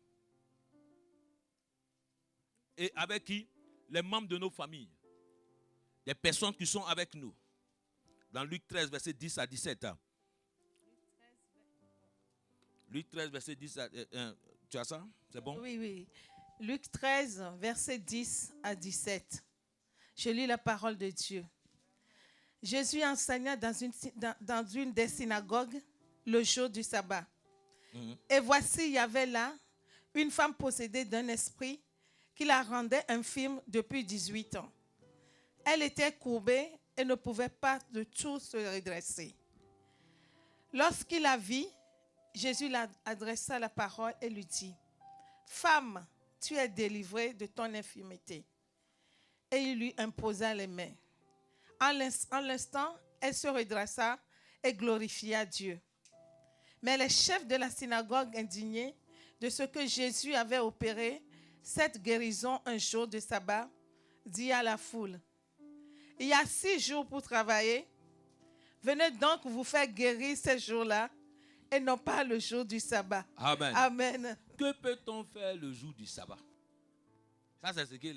[SPEAKER 1] Et avec qui? Les membres de nos familles. Des personnes qui sont avec nous. Dans Luc 13, verset 10 à 17. Luc 13, verset 10 à 17. Tu as ça? C'est bon?
[SPEAKER 2] Oui, oui. Luc 13, verset 10 à 17. Je lis la parole de Dieu. Jésus enseigna dans une des synagogues le jour du sabbat. Et voici, il y avait là une femme possédée d'un esprit qui la rendait infirme depuis 18 ans. Elle était courbée et ne pouvait pas de tout se redresser. Lorsqu'il la vit, Jésus lui adressa la parole et lui dit, « Femme, tu es délivrée de ton infirmité. » Et il lui imposa les mains. En l'instant, elle se redressa et glorifia Dieu. Mais les chefs de la synagogue, indignés de ce que Jésus avait opéré, cette guérison un jour de sabbat, dit à la foule, « Il y a 6 jours pour travailler. Venez donc vous faire guérir ces jours-là et non pas le jour du sabbat. »
[SPEAKER 1] Amen.
[SPEAKER 2] Amen.
[SPEAKER 1] Que peut-on faire le jour du sabbat? Ça, c'est ce que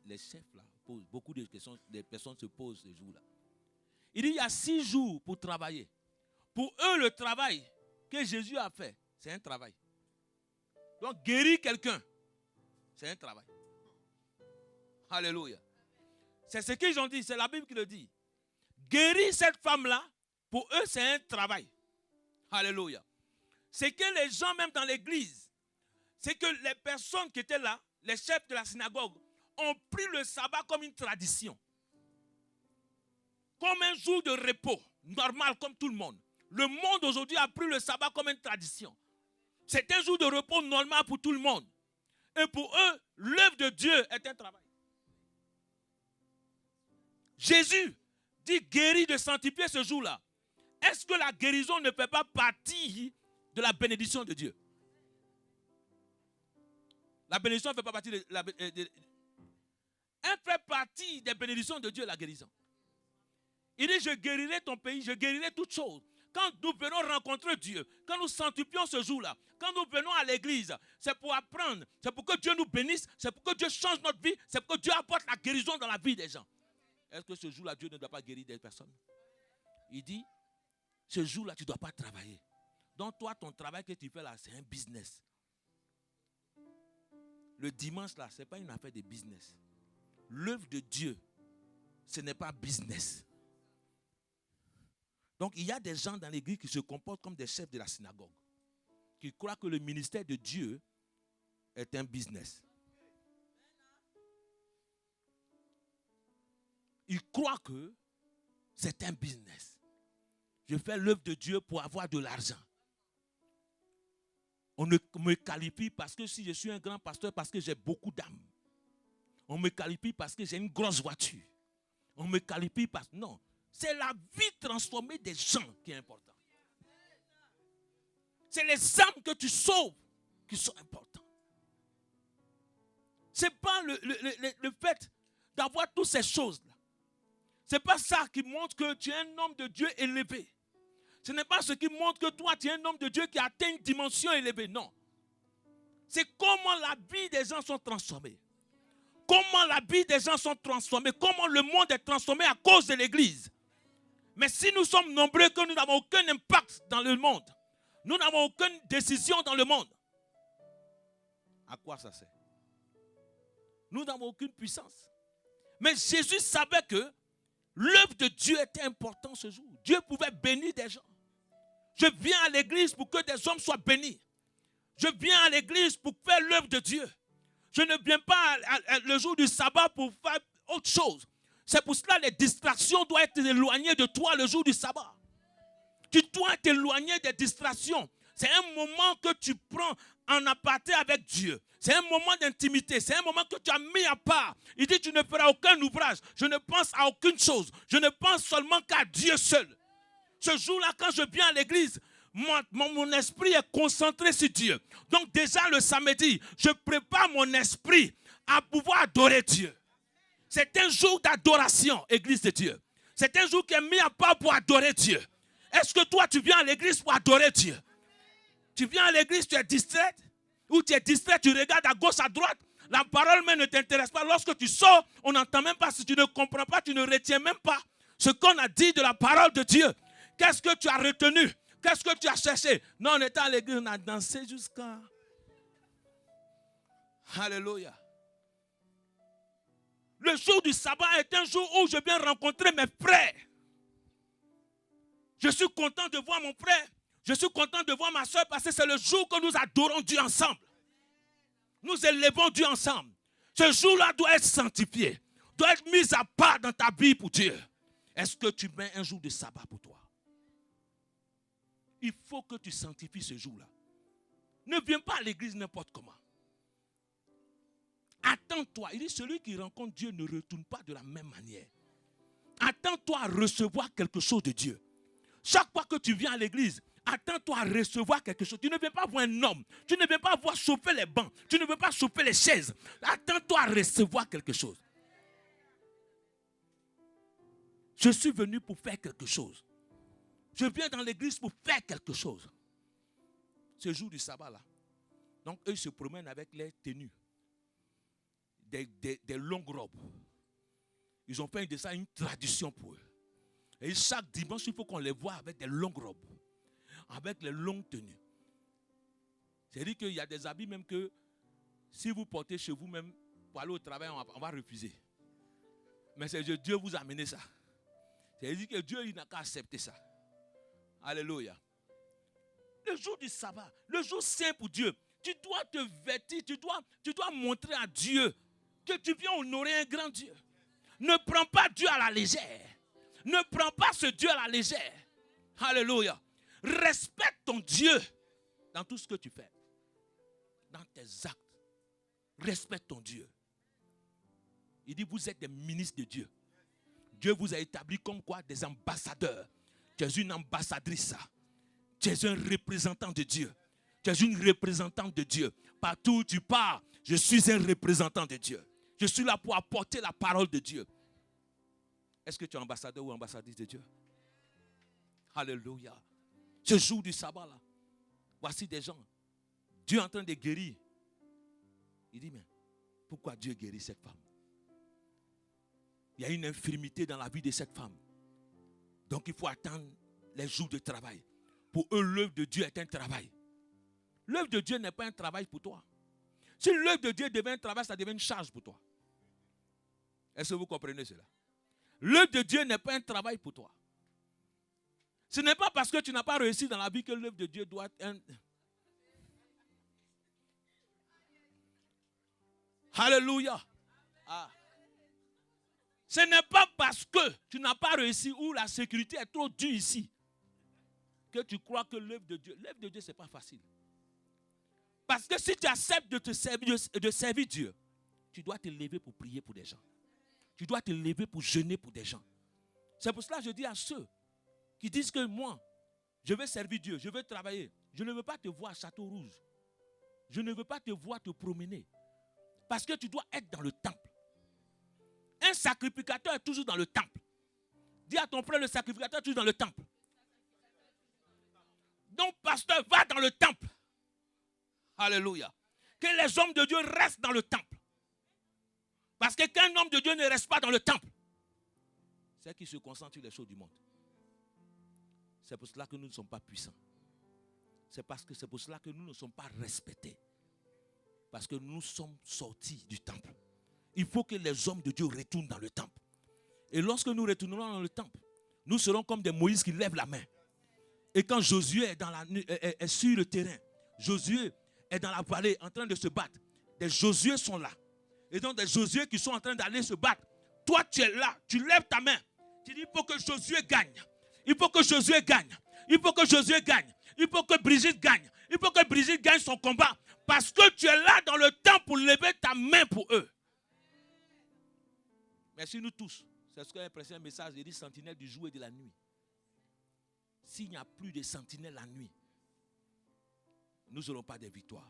[SPEAKER 1] les chefs là posent. Beaucoup de questions, des personnes se posent ce jour-là. Il dit, il y a 6 jours pour travailler. Pour eux, le travail que Jésus a fait, c'est un travail. Donc, guérir quelqu'un, c'est un travail. Alléluia. C'est ce qu'ils ont dit, c'est la Bible qui le dit. Guérir cette femme-là, pour eux, c'est un travail. Alléluia. C'est que les gens, même dans l'église, c'est que les personnes qui étaient là, les chefs de la synagogue, ont pris le sabbat comme une tradition. Comme un jour de repos, normal comme tout le monde. Le monde aujourd'hui a pris le sabbat comme une tradition. C'est un jour de repos normal pour tout le monde. Et pour eux, l'œuvre de Dieu est un travail. Jésus dit guérir de sanctifier ce jour-là. Est-ce que la guérison ne fait pas partie de la bénédiction de Dieu? La bénédiction ne fait pas partie de la bénédiction. Elle fait partie des bénédictions de Dieu, la guérison. Il dit, je guérirai ton pays, je guérirai toutes choses. Quand nous venons rencontrer Dieu, quand nous sanctifions ce jour-là, quand nous venons à l'église, c'est pour apprendre, c'est pour que Dieu nous bénisse, c'est pour que Dieu change notre vie, c'est pour que Dieu apporte la guérison dans la vie des gens. Est-ce que ce jour-là, Dieu ne doit pas guérir des personnes? Il dit, ce jour-là, tu ne dois pas travailler. Donc toi, ton travail que tu fais là, c'est un business. Le dimanche là, ce n'est pas une affaire de business. L'œuvre de Dieu, ce n'est pas business. Donc il y a des gens dans l'église qui se comportent comme des chefs de la synagogue, qui croient que le ministère de Dieu est un business. Ils croient que c'est un business. Je fais l'œuvre de Dieu pour avoir de l'argent. On me qualifie parce que si je suis un grand pasteur, parce que j'ai beaucoup d'âmes. On me qualifie parce que j'ai une grosse voiture. On me qualifie parce que non. C'est la vie transformée des gens qui est important. C'est les âmes que tu sauves qui sont importantes. Ce n'est pas le fait d'avoir toutes ces choses-là. Ce n'est pas ça qui montre que tu es un homme de Dieu élevé. Ce n'est pas ce qui montre que toi, tu es un homme de Dieu qui atteint une dimension élevée. Non. C'est comment la vie des gens sont transformées. Comment la vie des gens sont transformées. Comment le monde est transformé à cause de l'église. Mais si nous sommes nombreux que nous n'avons aucun impact dans le monde, nous n'avons aucune décision dans le monde, à quoi ça sert? Nous n'avons aucune puissance. Mais Jésus savait que l'œuvre de Dieu était importante ce jour. Dieu pouvait bénir des gens. Je viens à l'église pour que des hommes soient bénis. Je viens à l'église pour faire l'œuvre de Dieu. Je ne viens pas le jour du sabbat pour faire autre chose. C'est pour cela que les distractions doivent être éloignées de toi le jour du sabbat. Tu dois t'éloigner des distractions. C'est un moment que tu prends en aparté avec Dieu. C'est un moment d'intimité. C'est un moment que tu as mis à part. Il dit, tu ne feras aucun ouvrage. Je ne pense à aucune chose. Je ne pense seulement qu'à Dieu seul. Ce jour-là, quand je viens à l'église, mon esprit est concentré sur Dieu. Donc déjà le samedi, je prépare mon esprit à pouvoir adorer Dieu. C'est un jour d'adoration, église de Dieu. C'est un jour qui est mis à part pour adorer Dieu. Est-ce que toi, tu viens à l'église pour adorer Dieu? Tu viens à l'église, tu es distrait? Ou tu es distrait, tu regardes à gauche, à droite. La parole même ne t'intéresse pas. Lorsque tu sors, on n'entend même pas. Si tu ne comprends pas, tu ne retiens même pas ce qu'on a dit de la parole de Dieu. Qu'est-ce que tu as retenu? Qu'est-ce que tu as cherché? Non, on était à l'église, on a dansé jusqu'à... Alléluia. Le jour du sabbat est un jour où je viens rencontrer mes frères. Je suis content de voir mon frère. Je suis content de voir ma soeur parce que c'est le jour que nous adorons Dieu ensemble. Nous élevons Dieu ensemble. Ce jour-là doit être sanctifié. Doit être mis à part dans ta vie pour Dieu. Est-ce que tu mets un jour de sabbat pour toi? Il faut que tu sanctifies ce jour-là. Ne viens pas à l'église n'importe comment. Attends-toi. Il dit, celui qui rencontre Dieu ne retourne pas de la même manière. Attends-toi à recevoir quelque chose de Dieu. Chaque fois que tu viens à l'église, attends-toi à recevoir quelque chose. Tu ne viens pas voir un homme. Tu ne viens pas voir chauffer les bancs. Tu ne veux pas chauffer les chaises. Attends-toi à recevoir quelque chose. Je suis venu pour faire quelque chose. Je viens dans l'église pour faire quelque chose. Ce jour du sabbat là. Donc eux se promènent avec les tenues. Des longues robes. Ils ont fait de ça une tradition pour eux. Et chaque dimanche, il faut qu'on les voit avec des longues robes. Avec les longues tenues. C'est-à-dire qu'il y a des habits même que si vous portez chez vous-même pour aller au travail, on va refuser. Mais c'est Dieu vous a amené ça. C'est-à-dire que Dieu il n'a qu'à accepter ça. Alléluia. Le jour du sabbat, le jour saint pour Dieu, tu dois te vêtir, tu dois montrer à Dieu que tu viens honorer un grand Dieu. Ne prends pas Dieu à la légère. Ne prends pas ce Dieu à la légère. Alléluia. Respecte ton Dieu dans tout ce que tu fais. Dans tes actes. Respecte ton Dieu. Il dit, vous êtes des ministres de Dieu. Dieu vous a établi comme quoi? Des ambassadeurs. Tu es une ambassadrice. Tu es un représentant de Dieu. Tu es une représentante de Dieu. Partout où tu pars, je suis un représentant de Dieu. Je suis là pour apporter la parole de Dieu. Est-ce que tu es ambassadeur ou ambassadrice de Dieu? Alléluia. Ce jour du sabbat là, voici des gens. Dieu est en train de guérir. Il dit, mais pourquoi Dieu guérit cette femme? Il y a une infirmité dans la vie de cette femme. Donc il faut attendre les jours de travail. Pour eux, l'œuvre de Dieu est un travail. L'œuvre de Dieu n'est pas un travail pour toi. Si l'œuvre de Dieu devient un travail, ça devient une charge pour toi. Est-ce que vous comprenez cela? L'œuvre de Dieu n'est pas un travail pour toi. Ce n'est pas parce que tu n'as pas réussi dans la vie que l'œuvre de Dieu doit être un... Alléluia. Ah. Ce n'est pas parce que tu n'as pas réussi ou la sécurité est trop dure ici que tu crois que l'œuvre de Dieu, ce n'est pas facile. Parce que si tu acceptes de servir Dieu, tu dois te lever pour prier pour des gens. Tu dois te lever pour jeûner pour des gens. C'est pour cela que je dis à ceux qui disent que moi, je veux servir Dieu, je veux travailler. Je ne veux pas te voir à Château Rouge. Je ne veux pas te voir te promener. Parce que tu dois être dans le temple. Un sacrificateur est toujours dans le temple. Dis à ton frère, le sacrificateur est toujours dans le temple. Donc, pasteur, va dans le temple. Alléluia. Que les hommes de Dieu restent dans le temple. Parce que qu'un homme de Dieu ne reste pas dans le temple, c'est qu'il se concentre sur les choses du monde. C'est pour cela que nous ne sommes pas puissants. C'est pour cela que nous ne sommes pas respectés. Parce que nous sommes sortis du temple. Il faut que les hommes de Dieu retournent dans le temple. Et lorsque nous retournerons dans le temple, nous serons comme des Moïse qui lèvent la main. Et quand Josué est sur le terrain, Josué est dans la vallée en train de se battre. Des Josué sont là. Et donc des Josué qui sont en train d'aller se battre. Toi tu es là, tu lèves ta main. Tu dis, il faut que Josué gagne. Il faut que Josué gagne. Il faut que Josué gagne. Il faut que Brigitte gagne. Il faut que Brigitte gagne son combat. Parce que tu es là dans le temps pour lever ta main pour eux. Merci nous tous. C'est ce qu'a impressionné un message. Il dit sentinelle du jour et de la nuit. S'il n'y a plus de sentinelles la nuit, nous n'aurons pas de victoire.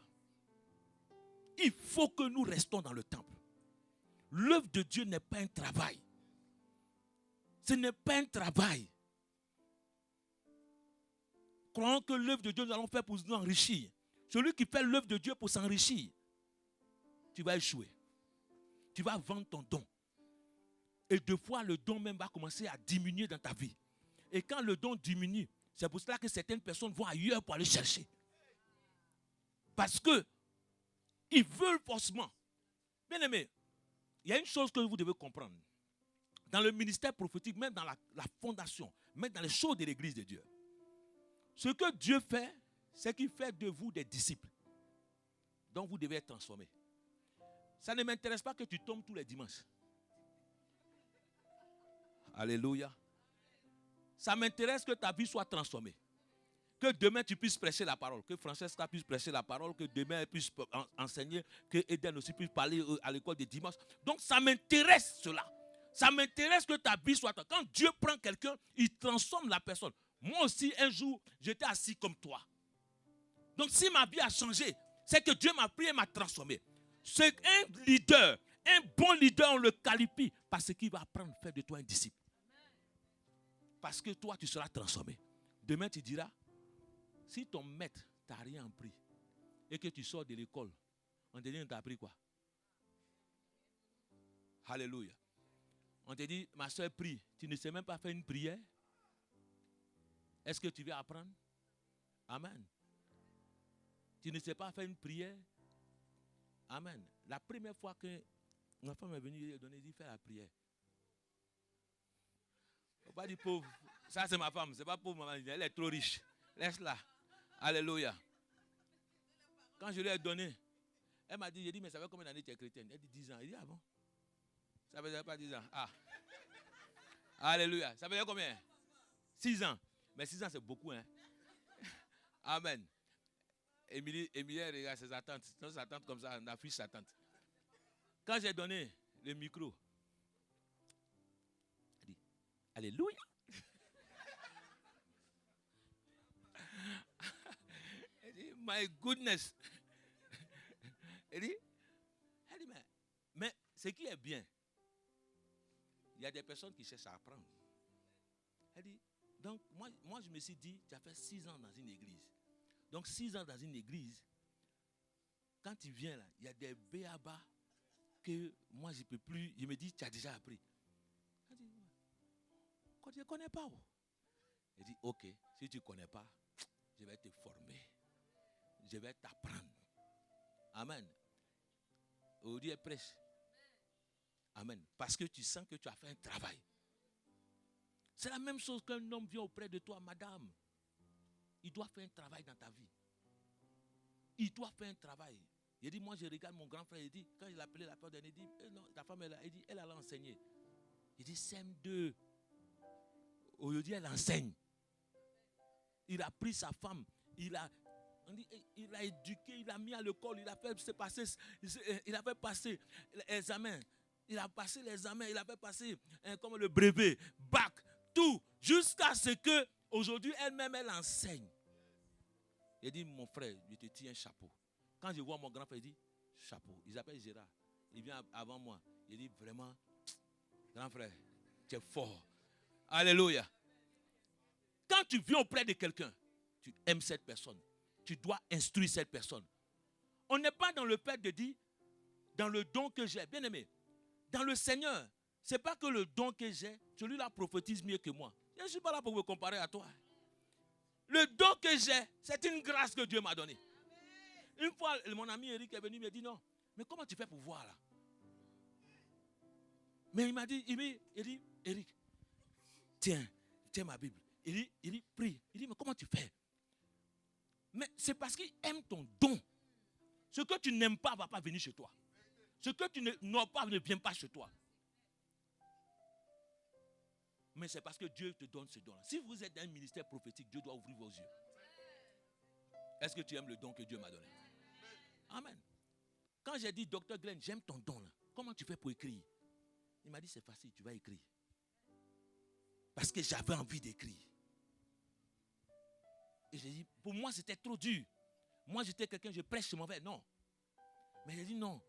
[SPEAKER 1] Il faut que nous restons dans le temple. L'œuvre de Dieu n'est pas un travail. Ce n'est pas un travail. Croyons que l'œuvre de Dieu, nous allons faire pour nous enrichir. Celui qui fait l'œuvre de Dieu pour s'enrichir, tu vas échouer. Tu vas vendre ton don. Et deux fois, le don même va commencer à diminuer dans ta vie. Et quand le don diminue, c'est pour cela que certaines personnes vont ailleurs pour aller chercher. Parce que ils veulent forcément. Bien aimé, il y a une chose que vous devez comprendre. Dans le ministère prophétique, même dans la fondation, même dans les choses de l'église de Dieu. Ce que Dieu fait, c'est qu'il fait de vous des disciples. Donc vous devez être transformés. Ça ne m'intéresse pas que tu tombes tous les dimanches. Alléluia. Ça m'intéresse que ta vie soit transformée. Que demain tu puisses prêcher la parole. Que Francesca puisse prêcher la parole. Que demain elle puisse enseigner. Que Eden aussi puisse parler à l'école de dimanche. Donc ça m'intéresse cela. Ça m'intéresse que ta vie soit... Quand Dieu prend quelqu'un, il transforme la personne. Moi aussi, un jour, j'étais assis comme toi. Donc si ma vie a changé, c'est que Dieu m'a pris et m'a transformé. C'est un leader, un bon leader, on le qualifie parce qu'il va apprendre à faire de toi un disciple. Parce que toi, tu seras transformé. Demain, tu diras, si ton maître t'a rien appris et que tu sors de l'école, on te dit, on t'a appris quoi? Alléluia. On te dit, ma soeur prie, tu ne sais même pas faire une prière. Est-ce que tu veux apprendre? Amen. Tu ne sais pas faire une prière? Amen. La première fois que ma femme est venue, elle a dit, fais la prière. Il ne faut pas dire pauvre. Ça, c'est ma femme. Ce n'est pas pauvre, maman. Elle est trop riche. Laisse-la. Alléluia. Quand je lui ai donné, Elle m'a dit, j'ai dit, mais ça fait combien d'années que tu es chrétienne? Elle dit 10 ans. Il dit, ah bon? Ça faisait pas 10 ans. Ah. Alléluia. Ça faisait combien? 6 ans. Mais 6 ans, c'est beaucoup, hein. Amen. Émilie, regarde ses attentes. Ses attentes comme ça, on affiche sa tante. Quand j'ai donné le micro, elle dit, Alléluia. Elle dit, my goodness. Elle dit, mais ce qui est bien, il y a des personnes qui cherchent à apprendre. Elle dit, donc moi je me suis dit, tu as fait 6 ans dans une église. Donc 6 ans dans une église, quand tu viens là, il y a des béabas que moi je ne peux plus. Je me dis, tu as déjà appris. Elle dit, quand je ne connais pas. Elle dit, ok, si tu ne connais pas, je vais te former. Je vais t'apprendre. Amen. Aujourd'hui, elle prêche. Amen. Parce que tu sens que tu as fait un travail. C'est la même chose qu'un homme vient auprès de toi, madame. Il doit faire un travail dans ta vie. Il doit faire un travail. Il dit, moi je regarde mon grand frère, il dit, quand il a appelé la première, il dit, non, ta femme est là, il dit, elle a enseigné. Il dit, CM2. Aujourd'hui, elle enseigne. Il a pris sa femme, il a éduqué, il a mis à l'école, il a fait passer l'examen. Il a passé l'examen, il a fait passer comme le brevet, bac, tout, jusqu'à ce que aujourd'hui elle-même elle enseigne. Il dit, mon frère, je te tiens un chapeau. Quand je vois mon grand frère, il dit, chapeau. Il s'appelle Gérard. Il vient avant moi. Il dit, vraiment, grand frère, tu es fort. Alléluia. Quand tu viens auprès de quelqu'un, tu aimes cette personne. Tu dois instruire cette personne. On n'est pas dans le fait de dire, dans le don que j'ai, bien aimé, dans le Seigneur, ce n'est pas que le don que j'ai, celui-là prophétise mieux que moi. Je ne suis pas là pour me comparer à toi. Le don que j'ai, c'est une grâce que Dieu m'a donnée. Une fois, mon ami Eric est venu me dire, non, mais comment tu fais pour voir là? Mais il m'a dit, il dit, Eric, tiens ma Bible. Il dit, prie. Il dit, mais comment tu fais? Mais c'est parce qu'il aime ton don. Ce que tu n'aimes pas ne va pas venir chez toi. Ce que tu n'aimes pas ne vient pas chez toi. Mais c'est parce que Dieu te donne ce don-là. Si vous êtes dans un ministère prophétique, Dieu doit ouvrir vos yeux. Est-ce que tu aimes le don que Dieu m'a donné? Amen. Quand j'ai dit, Docteur Glenn, j'aime ton don là. Comment tu fais pour écrire? Il m'a dit, c'est facile, tu vas écrire. Parce que j'avais envie d'écrire. Et j'ai dit, pour moi, c'était trop dur. Moi, j'étais quelqu'un, je prêche, je m'en vais. Non. Mais j'ai dit, non.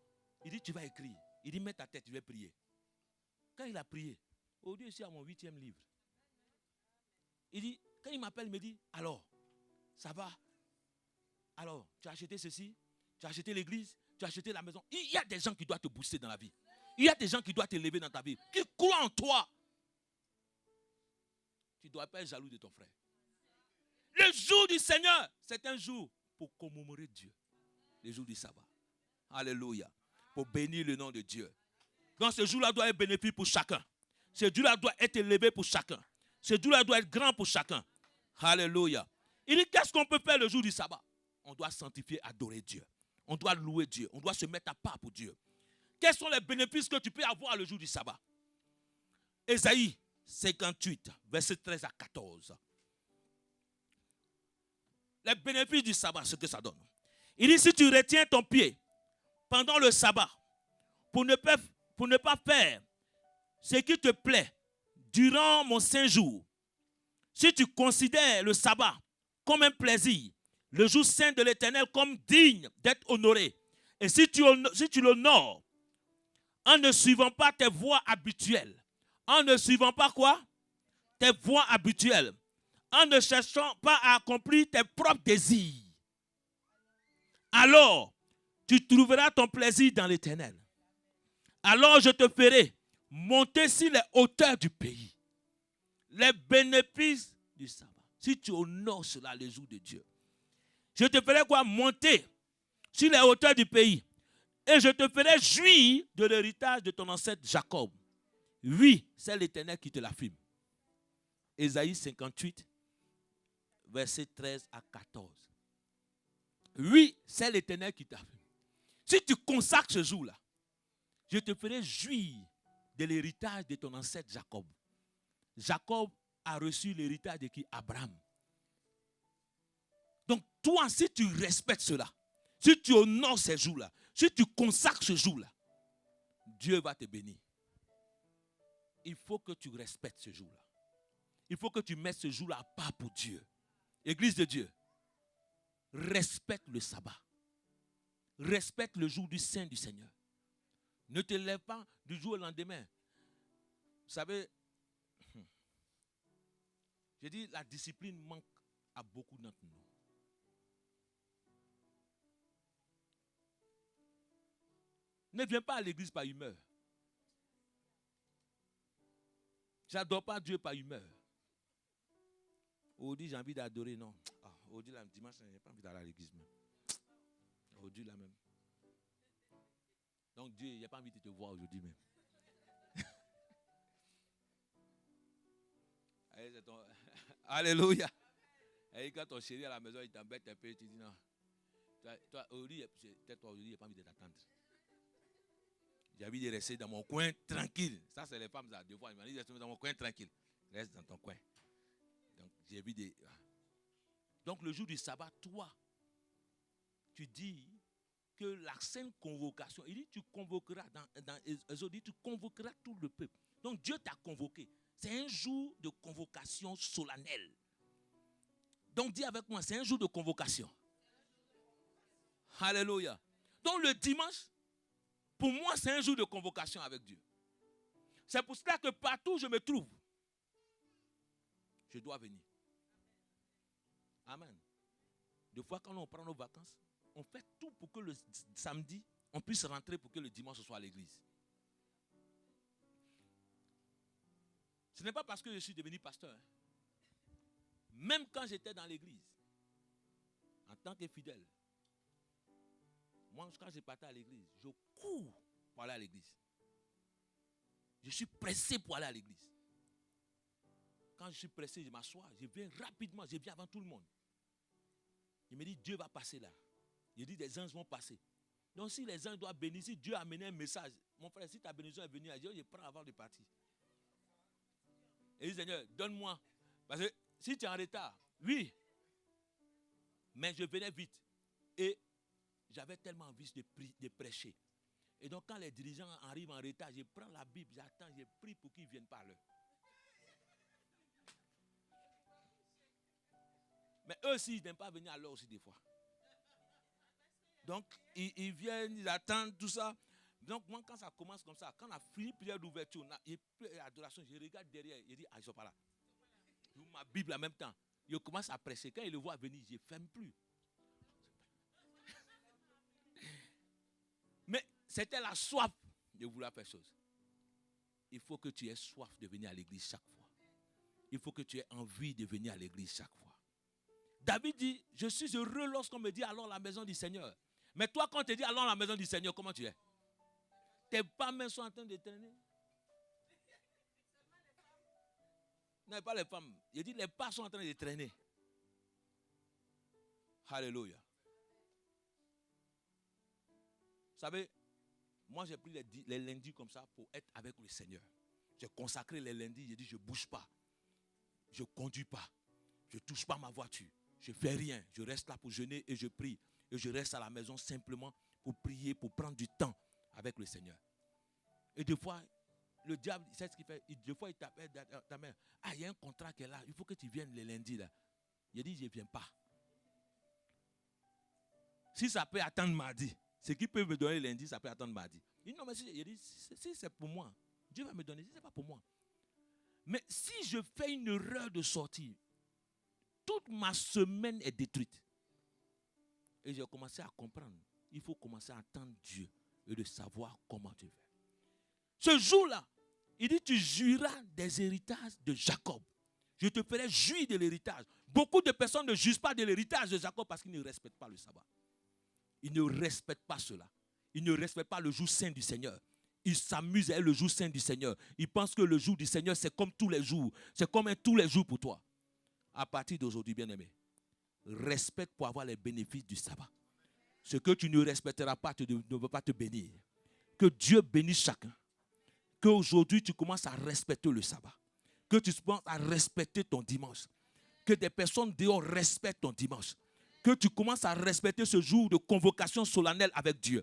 [SPEAKER 1] Il dit, tu vas écrire. Il dit, mets ta tête, tu vas prier. Quand il a prié, aujourd'hui, je suis à mon 8e livre. Il dit, quand il m'appelle, il me dit, alors, ça va? Alors, tu as acheté ceci? Tu as acheté l'église? Tu as acheté la maison? Il y a des gens qui doivent te booster dans la vie. Il y a des gens qui doivent te lever dans ta vie. Qui croient en toi. Tu ne dois pas être jaloux de ton frère. Le jour du Seigneur, c'est un jour pour commémorer Dieu. Le jour du sabbat. Alléluia. Pour bénir le nom de Dieu. Donc ce jour-là doit être bénéfique pour chacun. Ce jour-là doit être élevé pour chacun. Ce jour-là doit être grand pour chacun. Alléluia. Il dit, qu'est-ce qu'on peut faire le jour du sabbat? On doit sanctifier, adorer Dieu. On doit louer Dieu. On doit se mettre à part pour Dieu. Quels sont les bénéfices que tu peux avoir le jour du sabbat? Ésaïe 58, verset 13 à 14. Les bénéfices du sabbat, ce que ça donne. Il dit, si tu retiens ton pied pendant le sabbat, pour ne pas faire ce qui te plaît durant mon saint jour, si tu considères le sabbat comme un plaisir, le jour saint de l'Éternel comme digne d'être honoré, et si tu l'honores en ne suivant pas tes voies habituelles, en ne suivant pas quoi? Tes voies habituelles, en ne cherchant pas à accomplir tes propres désirs, alors tu trouveras ton plaisir dans l'Éternel. Alors je te ferai monter sur les hauteurs du pays. Les bénéfices du sabbat. Si tu honores cela le jour de Dieu. Je te ferai quoi? Monter sur les hauteurs du pays. Et je te ferai jouir de l'héritage de ton ancêtre Jacob. Oui, c'est l'Éternel qui te l'affirme. Ésaïe 58, verset 13 à 14. Oui, c'est l'Éternel qui t'affirme. Si tu consacres ce jour-là, je te ferai jouir de l'héritage de ton ancêtre Jacob. Jacob a reçu l'héritage de qui? Abraham. Donc toi, si tu respectes cela, si tu honores ces jours-là, si tu consacres ce jour-là, Dieu va te bénir. Il faut que tu respectes ce jour-là. Il faut que tu mettes ce jour-là à part pour Dieu. Église de Dieu, respecte le sabbat. Respecte le jour du Saint du Seigneur. Ne te lève pas du jour au lendemain. Vous savez, je dis la discipline manque à beaucoup d'entre nous. Ne viens pas à l'église par humeur. J'adore pas Dieu par humeur. Aujourd'hui, j'ai envie d'adorer, non. Aujourd'hui, là, dimanche, j'ai pas envie d'aller à l'église. Aujourd'hui, là même. Donc, Dieu, il n'a pas envie de te voir aujourd'hui même. Allez, c'est ton... Alléluia. Et quand ton chéri à la maison, il t'embête un peu, tu dis non. Toi, aujourd'hui, peut-être aujourd'hui, il n'a pas envie de t'attendre. J'ai envie de rester dans mon coin tranquille. Ça, c'est les femmes, ça. Deux fois, ils m'ont dit, reste dans mon coin tranquille. Reste dans ton coin. Donc, j'ai envie de... Donc, le jour du sabbat, toi, tu dis que la sainte convocation, il dit, tu convoqueras, dans Exode, tu convoqueras tout le peuple. Donc, Dieu t'a convoqué. C'est un jour de convocation solennelle. Donc, dis avec moi, c'est un jour de convocation. Alléluia. Donc, le dimanche, pour moi, c'est un jour de convocation avec Dieu. C'est pour cela que partout où je me trouve, je dois venir. Amen. Des fois, quand on prend nos vacances, on fait tout pour que le samedi, on puisse rentrer pour que le dimanche soit à l'église. Ce n'est pas parce que je suis devenu pasteur. Même quand j'étais dans l'église, en tant que fidèle, moi, quand je partais à l'église, je cours pour aller à l'église. Je suis pressé pour aller à l'église. Quand je suis pressé, je m'assois, je viens rapidement, je viens avant tout le monde. Il me dit, Dieu va passer là. Il dit, des anges vont passer. Donc si les anges doivent bénir, si Dieu a amené un message, mon frère, si ta bénédiction est venue à Dieu, je prends avant de partir. Et il dit, Seigneur, donne-moi. Parce que si tu es en retard, oui. Mais je venais vite. Et j'avais tellement envie de prêcher. Et donc quand les dirigeants arrivent en retard, je prends la Bible, j'attends, je prie pour qu'ils viennent par l'heure. Mais eux aussi, ils n'aiment pas venir à l'heure aussi des fois. Donc, ils viennent, ils attendent, tout ça. Donc, moi, quand ça commence comme ça, quand on a fini prière d'ouverture, adoration, je regarde derrière, je dis, ah, ils ne sont pas là. J'ouvre ma Bible en même temps. Je commence à prêcher. Quand ils le voient venir, je ne ferme plus. Mais c'était la soif de vouloir faire chose. Il faut que tu aies soif de venir à l'église chaque fois. Il faut que tu aies envie de venir à l'église chaque fois. David dit, je suis heureux lorsqu'on me dit allons à la maison du Seigneur. Mais toi, quand on te dit allons à la maison du Seigneur, comment tu es? Tes pas mains sont en train de traîner. Non, pas les femmes. Il dit les pas sont en train de traîner. Alléluia. Vous savez, moi j'ai pris les lundis comme ça pour être avec le Seigneur. J'ai consacré les lundis, j'ai dit je ne bouge pas. Je ne conduis pas. Je ne touche pas ma voiture. Je ne fais rien. Je reste là pour jeûner et je prie. Et je reste à la maison simplement pour prier, pour prendre du temps avec le Seigneur. Et des fois, le diable, il sait ce qu'il fait. Des fois, il t'appelle ta mère. Ah, il y a un contrat qui est là. Il faut que tu viennes le lundi là. Il dit, je ne viens pas. Si ça peut attendre mardi, ce qui peut me donner lundi, ça peut attendre mardi. Il dit, non, mais il dit, si c'est pour moi, Dieu va me donner. Si ce n'est pas pour moi. Mais si je fais une erreur de sortie, toute ma semaine est détruite. Et j'ai commencé à comprendre. Il faut commencer à attendre Dieu et de savoir comment tu fais. Ce jour-là, il dit, tu jouiras des héritages de Jacob. Je te ferai jouir de l'héritage. Beaucoup de personnes ne jouissent pas de l'héritage de Jacob parce qu'ils ne respectent pas le sabbat. Ils ne respectent pas cela. Ils ne respectent pas le jour saint du Seigneur. Ils s'amusent avec le jour saint du Seigneur. Ils pensent que le jour du Seigneur, c'est comme tous les jours. C'est comme tous les jours pour toi. À partir d'aujourd'hui, bien-aimé, respecte pour avoir les bénéfices du sabbat. Ce que tu ne respecteras pas ne veut pas te bénir. Que Dieu bénisse chacun. Qu'aujourd'hui tu commences à respecter le sabbat. Que tu commences à respecter ton dimanche. Que des personnes dehors respectent ton dimanche. Que tu commences à respecter ce jour de convocation solennelle avec Dieu.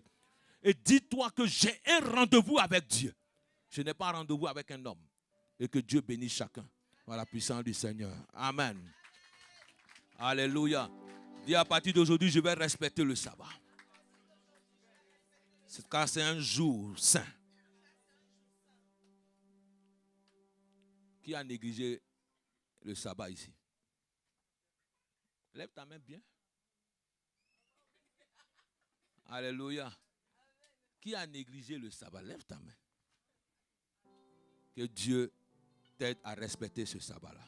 [SPEAKER 1] Et dis-toi que j'ai un rendez-vous avec Dieu. Je n'ai pas un rendez-vous avec un homme. Et que Dieu bénisse chacun. Par la puissance du Seigneur. Amen. Alléluia. Dis à partir d'aujourd'hui, je vais respecter le sabbat. Car c'est un jour saint. Qui a négligé le sabbat ici? Lève ta main bien. Alléluia. Qui a négligé le sabbat? Lève ta main. Que Dieu t'aide à respecter ce sabbat-là.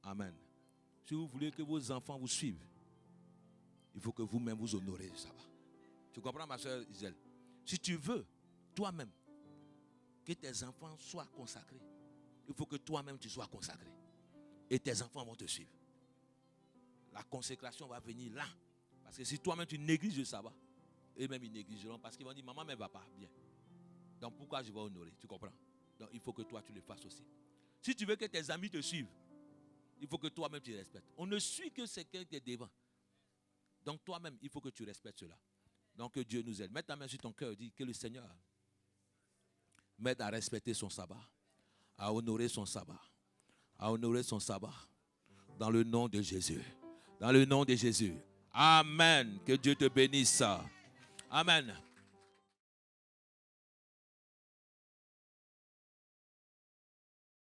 [SPEAKER 1] Amen. Si vous voulez que vos enfants vous suivent, il faut que vous-même vous honorez le sabbat. Tu comprends, ma soeur Isel? Si tu veux, toi-même, que tes enfants soient consacrés, il faut que toi-même tu sois consacré. Et tes enfants vont te suivre. La consécration va venir là. Parce que si toi-même tu négliges le sabbat, eux-mêmes ils négligeront parce qu'ils vont dire, maman ne va pas bien. Donc pourquoi je vais honorer? Tu comprends? Donc il faut que toi tu le fasses aussi. Si tu veux que tes amis te suivent, il faut que toi-même tu respectes. On ne suit que ce qui est devant. Donc toi-même, il faut que tu respectes cela. Donc que Dieu nous aide. Mets ta main sur ton cœur et dis que le Seigneur m'aide à respecter son sabbat, à honorer son sabbat, à honorer son sabbat. Dans le nom de Jésus. Dans le nom de Jésus. Amen. Que Dieu te bénisse. Amen.